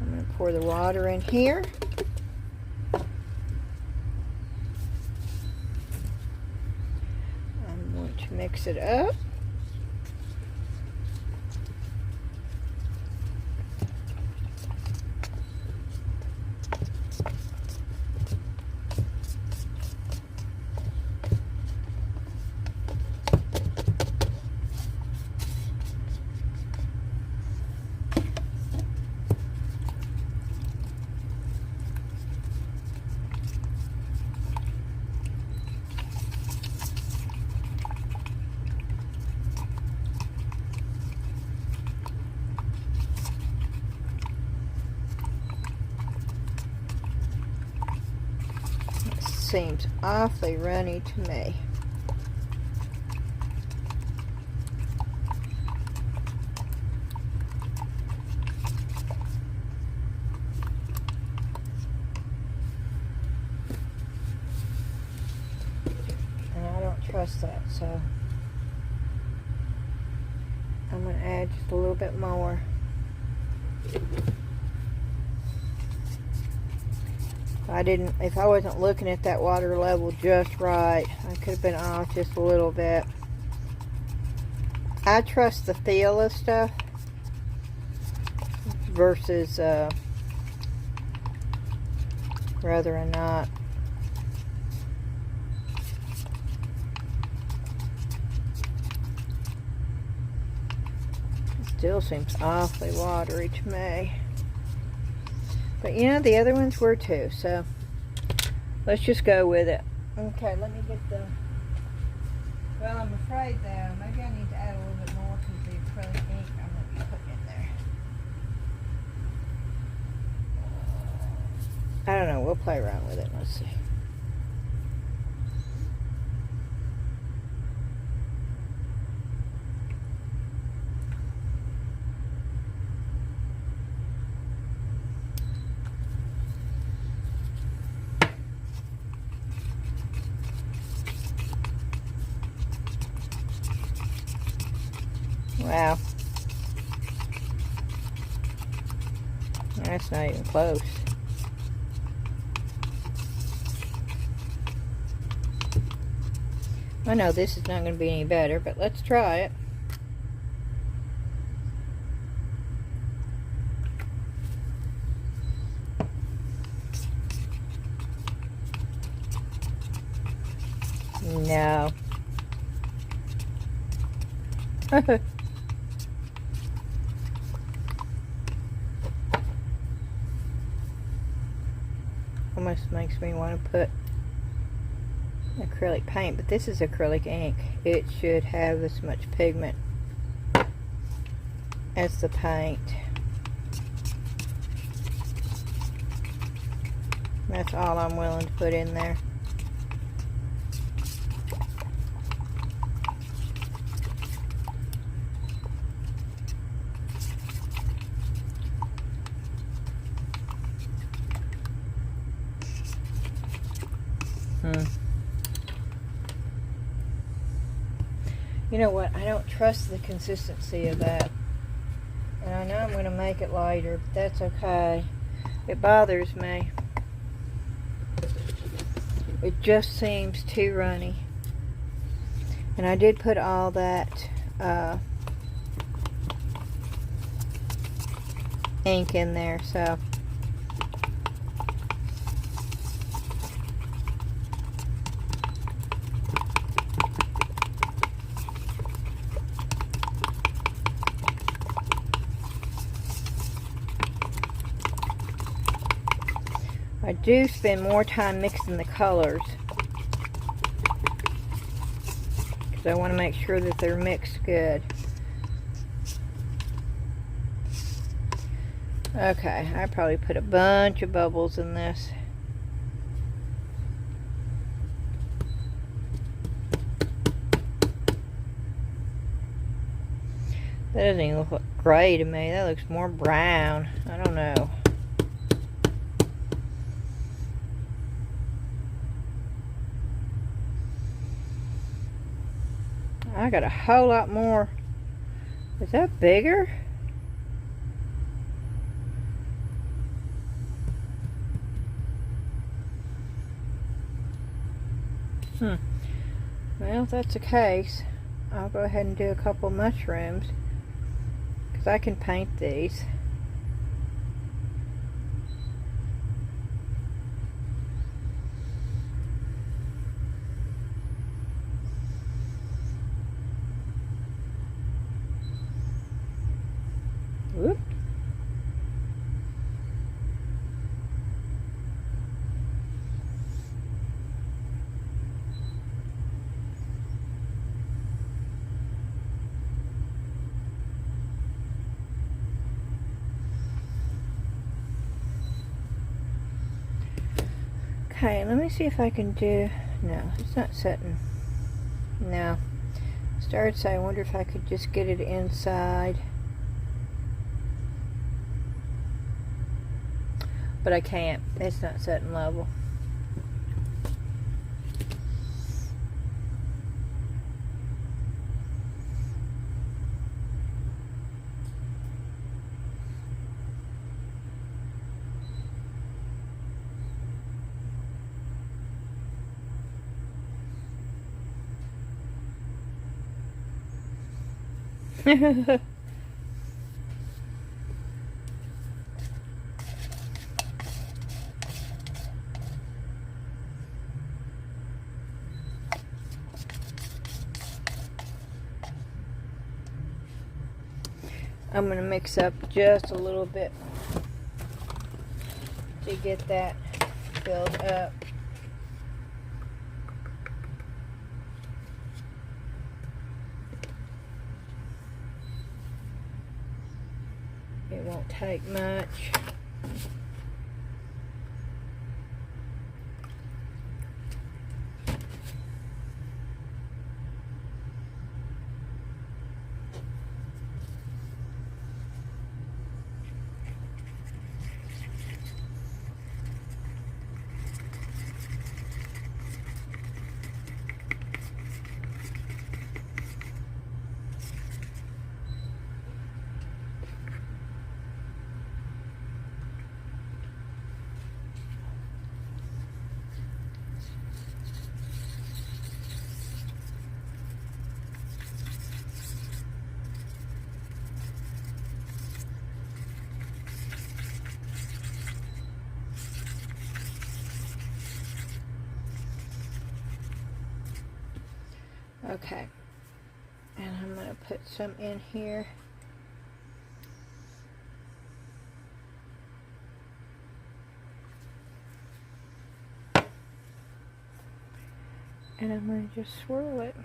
I'm going to pour the water in here. mix it up. Seems awfully runny to me. And I don't trust that, so I'm going to add just a little bit more. If I wasn't looking at that water level just right, I could have been off just a little bit. I trust the feel of stuff versus rather than not. It still seems awfully watery to me. But you know, the other ones were too, so let's just go with it. Okay, let me get the... Well, I'm afraid though, maybe I need to add a little bit more because the acrylic ink I'm going to be putting in there. I don't know, we'll play around with it. Let's see. Wow. That's not even close. I know this is not going to be any better, but let's try it. No. Almost makes me want to put acrylic paint, but this is acrylic ink. It should have as much pigment as the paint. That's all I'm willing to put in there. You know what? I don't trust the consistency of that. And I know I'm going to make it lighter, but that's okay. It bothers me. It just seems too runny. And I did put all that ink in there, so... I do spend more time mixing the colors because I want to make sure that they're mixed good. Okay, I probably put a bunch of bubbles in this. That doesn't even look gray to me. That looks more brown. I don't know. I got a whole lot more. Is that bigger? Well, if that's the case, I'll go ahead and do a couple mushrooms because I can paint these. Whoop. Okay, let me see if I can do, no, it's not setting. No. Started, so I wonder if I could just get it inside. But I can't. It's not setting level. I'm going to mix up just a little bit to get that filled up. It won't take much. Okay, and I'm going to put some in here. And I'm going to just swirl it.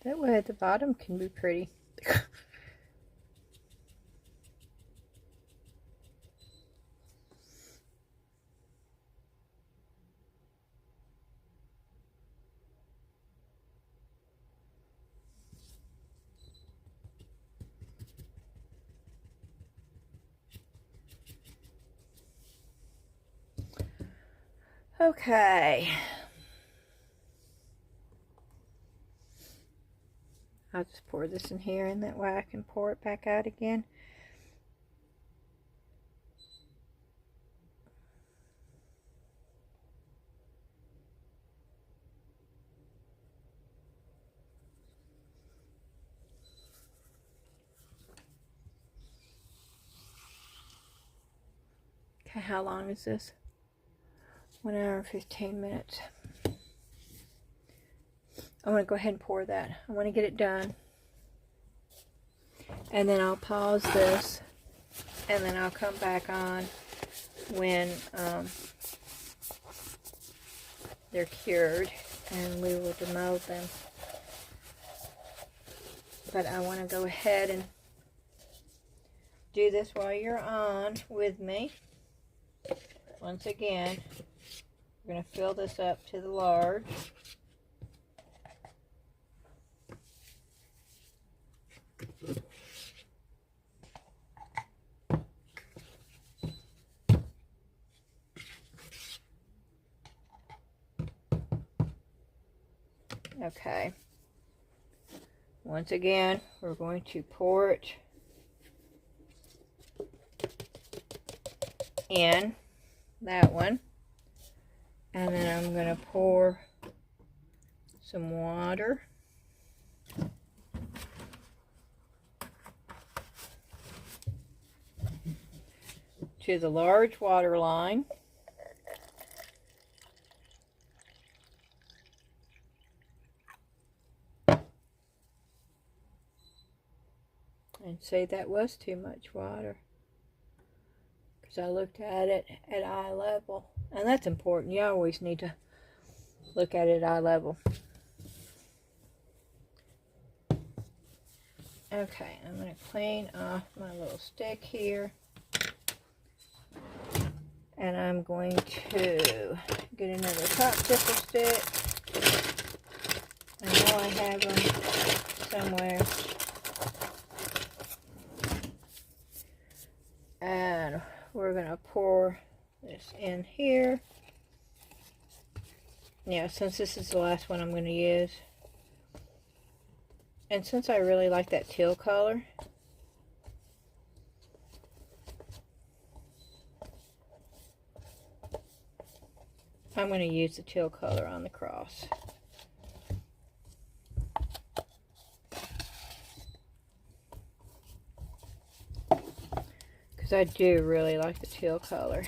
That way at the bottom can be pretty. Okay. I'll just pour this in here, and that way I can pour it back out again. Okay, how long is this? 1 hour and 15 minutes. I'm going to go ahead and pour that. I want to get it done. And then I'll pause this, and then I'll come back on when they're cured, and we will demold them. But I want to go ahead and do this while you're on with me. Once again, we're going to fill this up to the large. Okay. Once again, we're going to pour it in that one. And then I'm going to pour some water. To the large water line. And say that was too much water. Because I looked at it at eye level. And that's important. You always need to look at it at eye level. Okay, I'm going to clean off my little stick here. And I'm going to get another popsicle stick. I know I have them somewhere. And we're going to pour this in here. Yeah, since this is the last one I'm going to use. And since I really like that teal color, I'm going to use the teal color on the cross. Because I do really like the teal color.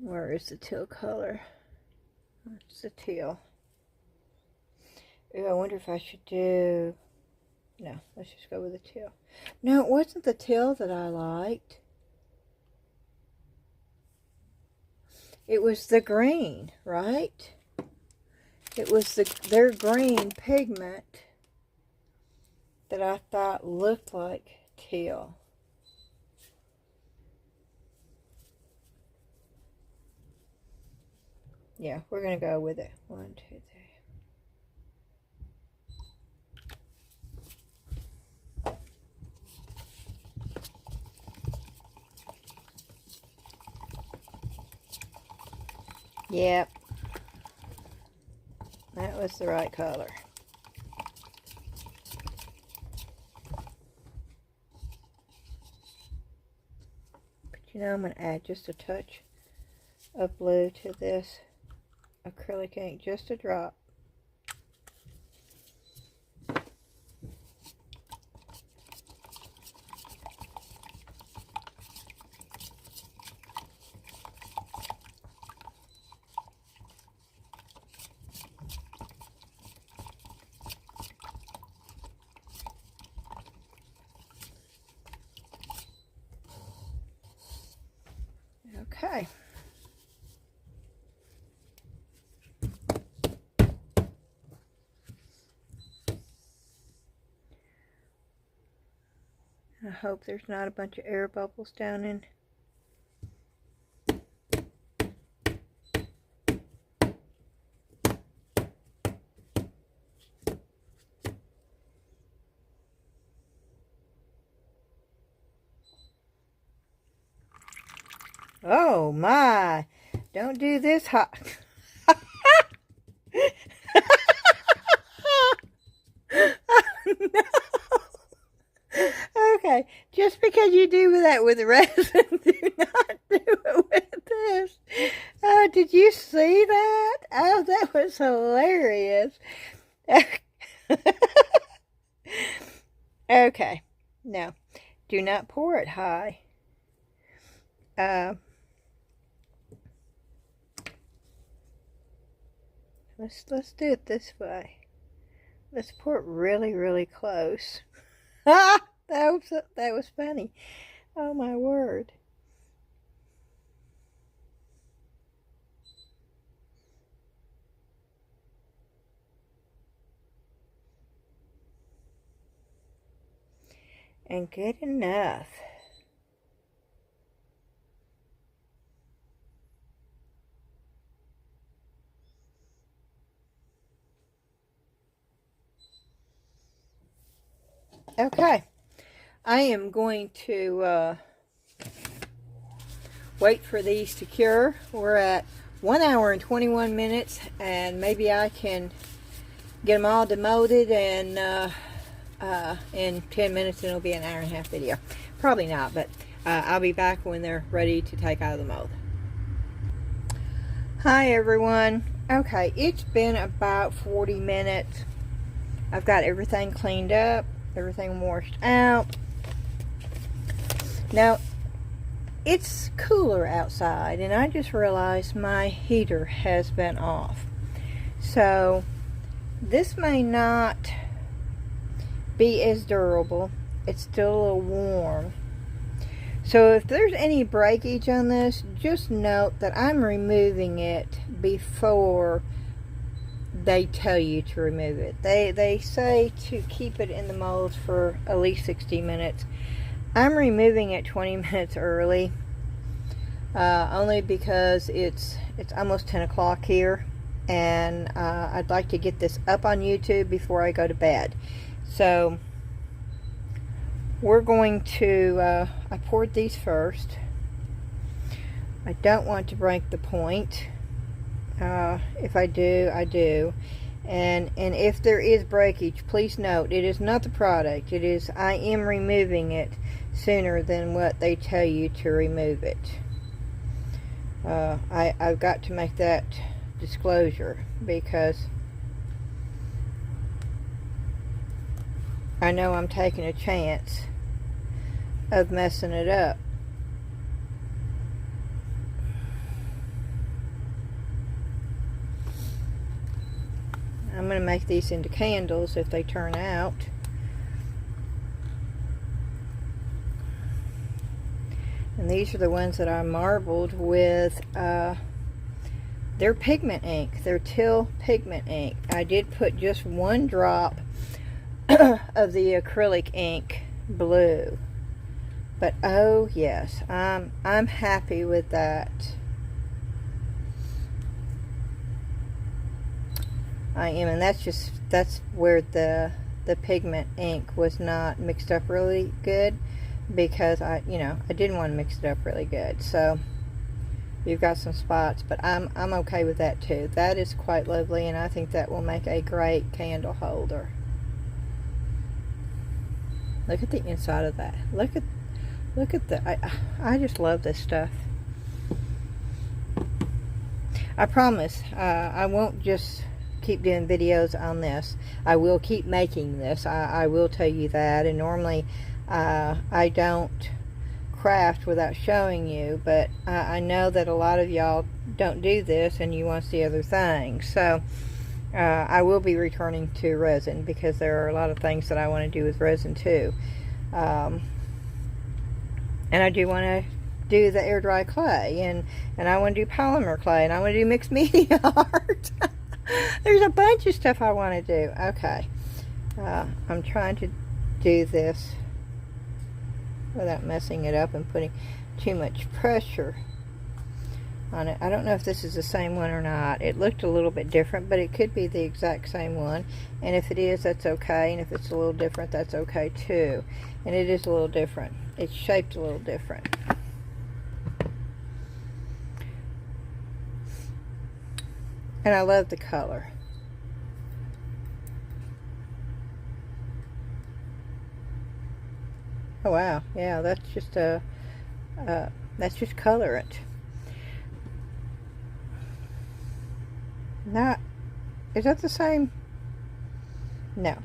Where is the teal color? It's the teal. Ooh, I wonder if I should do... No, let's just go with the teal. No, it wasn't the teal that I liked. It was the green, right? It was their green pigment that I thought looked like teal. Yeah, we're going to go with it. 1, 2, 3. Yep. That was the right color. But you know, I'm going to add just a touch of blue to this acrylic ink, just a drop. Okay. I hope there's not a bunch of air bubbles down in. Oh my, don't do this hot. No. Okay, just because you do that with resin, do not do it with this. Oh, did you see that? Oh, that was hilarious. Okay, now, do not pour it high. Let's do it this way. Let's pour it really, really close. Ah, that was funny. Oh my word. and good enough. Okay, I am going to wait for these to cure. We're at 1 hour and 21 minutes, and maybe I can get them all demolded, and in 10 minutes and it'll be an hour and a half video. Probably not, but I'll be back when they're ready to take out of the mold. Hi everyone. Okay, it's been about 40 minutes. I've got everything cleaned up, everything washed out. Now, it's cooler outside, and I just realized my heater has been off. So, this may not be as durable. It's still a little warm. So, if there's any breakage on this, just note that I'm removing it before they tell you to remove it. They say to keep it in the molds for at least 60 minutes. I'm removing it 20 minutes early, only because it's almost 10 o'clock here, and I'd like to get this up on YouTube before I go to bed. So we're going to, I poured these first. I don't want to break the point. If I do, I do. And if there is breakage, please note, it is not the product. It is, I am removing it sooner than what they tell you to remove it. I've got to make that disclosure, because I know I'm taking a chance of messing it up. I'm going to make these into candles if they turn out. And these are the ones that I marbled with their pigment ink, their Till pigment ink. I did put just 1 drop of the acrylic ink blue. But oh yes, I'm happy with that. I am, and that's where the pigment ink was not mixed up really good, because I didn't want to mix it up really good. So you've got some spots, but I'm okay with that too. That is quite lovely, and I think that will make a great candle holder. Look at the inside of that. Look at the I just love this stuff. I promise I won't just keep doing videos on this. I will keep making this. I will tell you that. And normally I don't craft without showing you, but I know that a lot of y'all don't do this and you want to see other things. So I will be returning to resin, because there are a lot of things that I want to do with resin too. And I do want to do the air dry clay, and I want to do polymer clay, and I want to do mixed media art. There's a bunch of stuff I want to do. Okay, I'm trying to do this without messing it up and putting too much pressure on it. I don't know if this is the same one or not. It looked a little bit different, but it could be the exact same one, and if it is, that's okay, and if it's a little different, that's okay too. And it is a little different. It's shaped a little different. And I love the color. Oh wow, yeah, that's just colorant. Not, is that the same? No.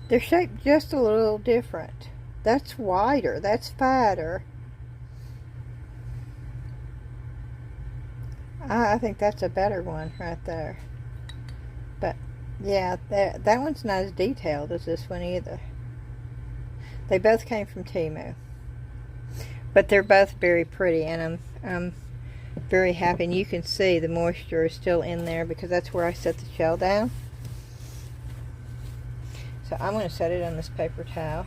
They're shaped just a little different. That's wider, that's fatter. I think that's a better one right there. But yeah, that one's not as detailed as this one either. They both came from Temu, but they're both very pretty, and I'm very happy. And you can see the moisture is still in there, because that's where I set the shell down. So I'm going to set it on this paper towel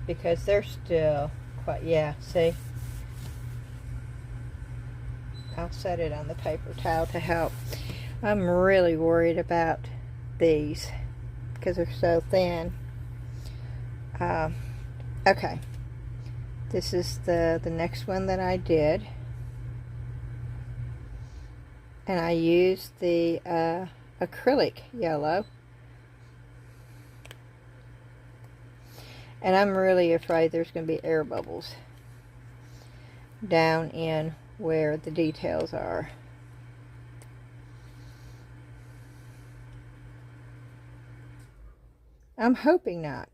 because they're still quite, yeah, see? I'll set it on the paper towel to help. I'm really worried about these because they're so thin. Okay, this is the next one that I did, and I used the acrylic yellow, and I'm really afraid there's going to be air bubbles down in where the details are. I'm hoping not,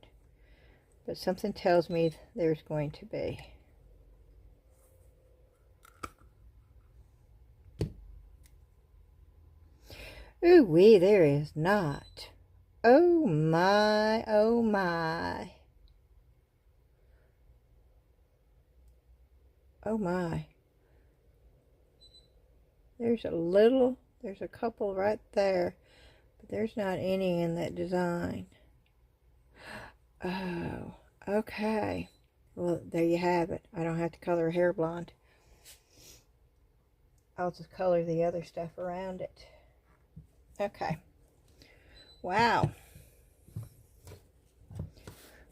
but something tells me there's going to be. Ooh wee, there is not. Oh my, oh my. Oh my. There's a couple right there, but there's not any in that design. Oh, okay. Well, there you have it. I don't have to color hair blonde. I'll just color the other stuff around it. Okay. Wow.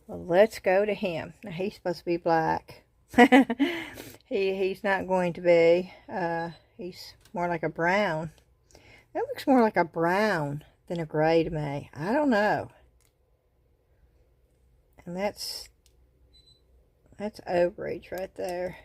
Well, let's go to him. Now, he's supposed to be black. He's not going to be. He's more like a brown. That looks more like a brown than a gray to me. I don't know. And that's overage right there.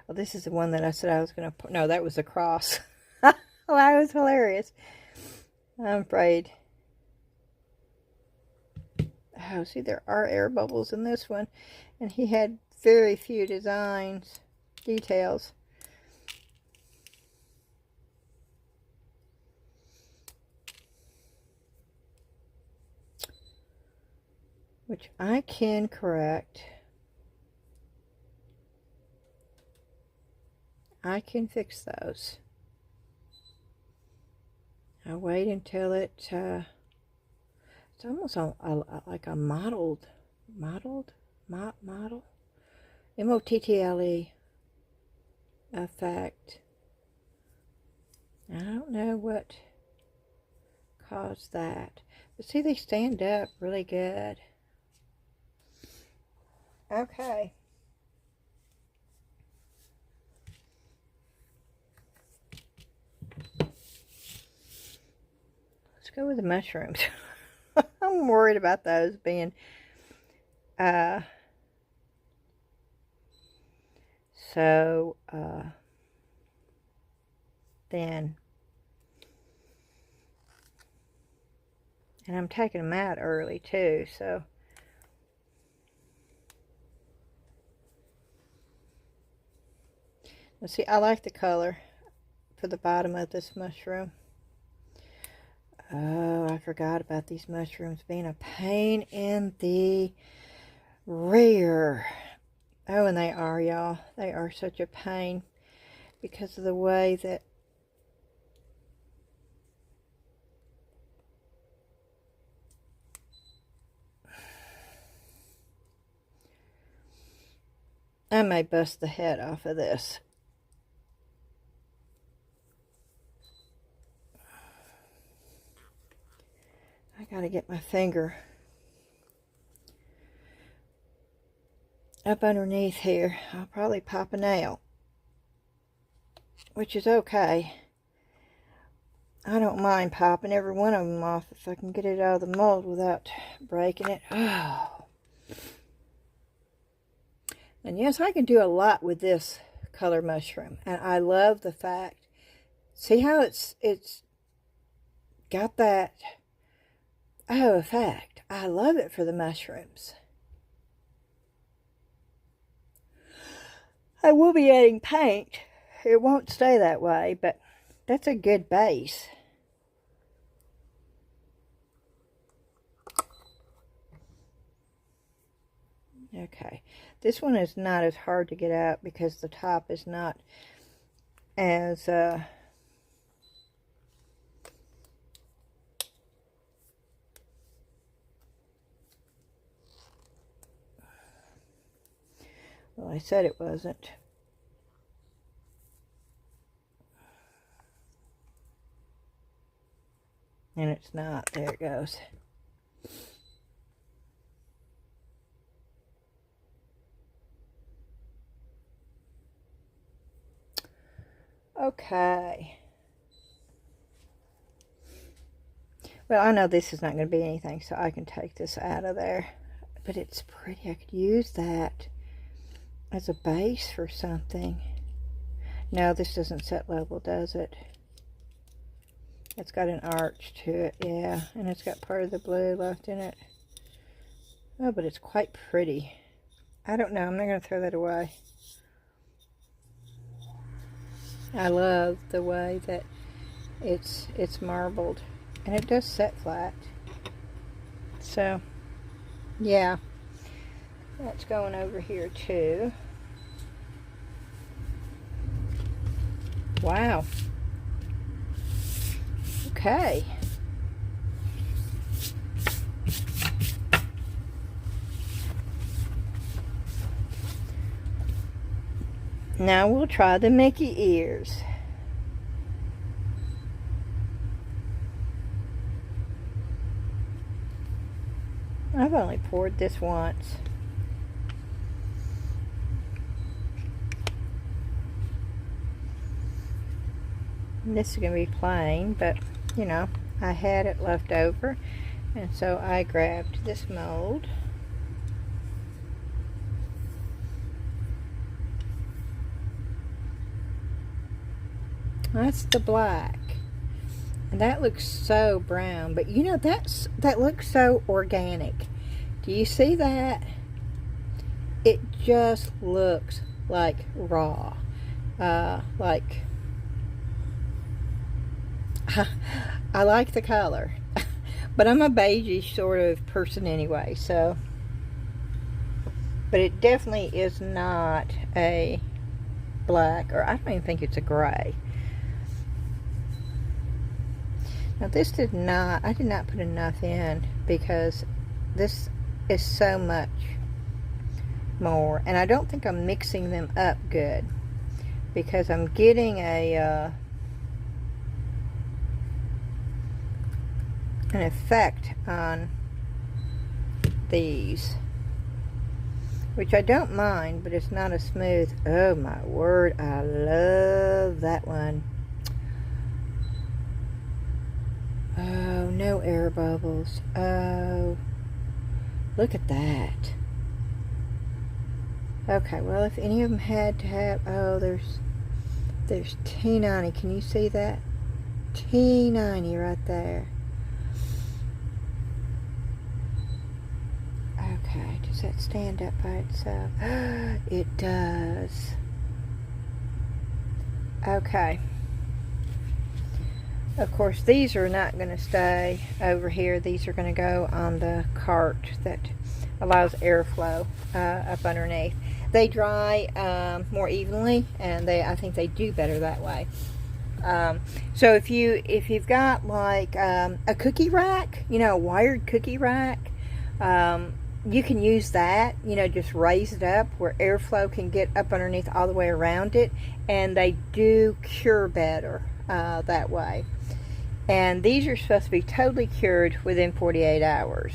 Well, this is the one that I said I was going to put. No, that was a cross. Oh, that was hilarious. I'm afraid. Oh, see, there are air bubbles in this one. And he had very few details. Which I can correct. I can fix those. I'll wait until it's almost like a model. M-O-T-T-L-E effect. I don't know what caused that. But see, they stand up really good. Okay. Let's go with the mushrooms. I'm worried about those being so thin. And I'm taking them out early too, so let's see, I like the color for the bottom of this mushroom. Oh, I forgot about these mushrooms being a pain in the rear. Oh, and they are, y'all. They are such a pain because of the way that I may bust the head off of this. I gotta get my finger up underneath here. I'll probably pop a nail, which is okay. I don't mind popping every one of them off if I can get it out of the mold without breaking it. Oh. And yes, I can do a lot with this color mushroom. And I love the fact, see how it's got that effect. I love it for the mushrooms. I will be adding paint. It won't stay that way, but that's a good base. Okay, this one is not as hard to get out because the top is not as well, I said it wasn't. And it's not. There it goes. Okay. Well, I know this is not going to be anything, so I can take this out of there. But it's pretty. I could use that as a base for something. No, this doesn't set level, does it? It's got an arch to it, yeah. And it's got part of the blue left in it. Oh, but it's quite pretty. I don't know. I'm not going to throw that away. I love the way that it's marbled. And it does set flat. So, yeah. That's going over here too. Wow. Okay. Now we'll try the Mickey ears. I've only poured this once. And this is going to be plain, but you know, I had it left over, and so I grabbed this mold. That's the black, and that looks so brown, but you know, that looks so organic. Do you see that? It just looks like raw, like I like the color, but I'm a beigey sort of person anyway, so, but it definitely is not a black, or I don't even think it's a gray. Now this I did not put enough in, because this is so much more, and I don't think I'm mixing them up good, because I'm getting an effect on these, which I don't mind, but it's not as smooth. Oh my word, I love that one. Oh, no air bubbles. Oh, look at that. Okay, well, if any of them had to have, oh, there's T90. Can you see that? T90 right there. Okay, does that stand up by itself? It does. Okay. Of course, these are not going to stay over here. These are going to go on the cart that allows airflow up underneath. They dry more evenly, and I think they do better that way. So if you've got like a cookie rack, you know, a wired cookie rack, you can use that. You know, just raise it up where airflow can get up underneath all the way around it, and they do cure better that way. And these are supposed to be totally cured within 48 hours.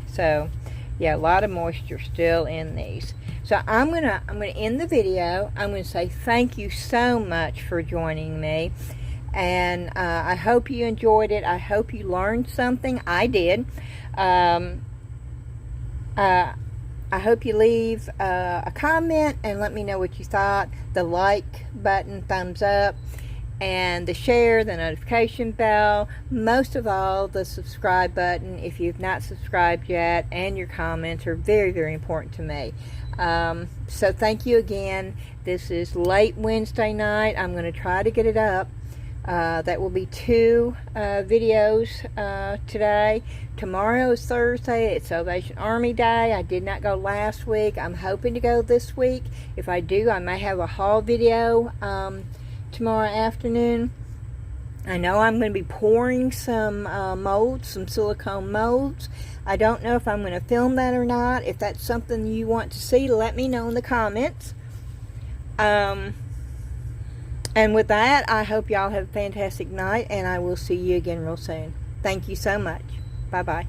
So, yeah, a lot of moisture still in these. So I'm gonna end the video. I'm gonna say thank you so much for joining me, and I hope you enjoyed it. I hope you learned something. I did. I hope you leave a comment and let me know what you thought. The like button, thumbs up, and the share, the notification bell, most of all the subscribe button if you've not subscribed yet, and your comments are very, very important to me. So thank you again. This is late Wednesday night. I'm going to try to get it up That will be 2 videos today. Tomorrow is Thursday. It's Salvation Army Day. I did not go last week. I'm hoping to go this week. If I do, I may have a haul video tomorrow afternoon. I know I'm going to be pouring some molds, some silicone molds. I don't know if I'm going to film that or not. If that's something you want to see, let me know in the comments. And with that, I hope y'all have a fantastic night, and I will see you again real soon. Thank you so much. Bye-bye.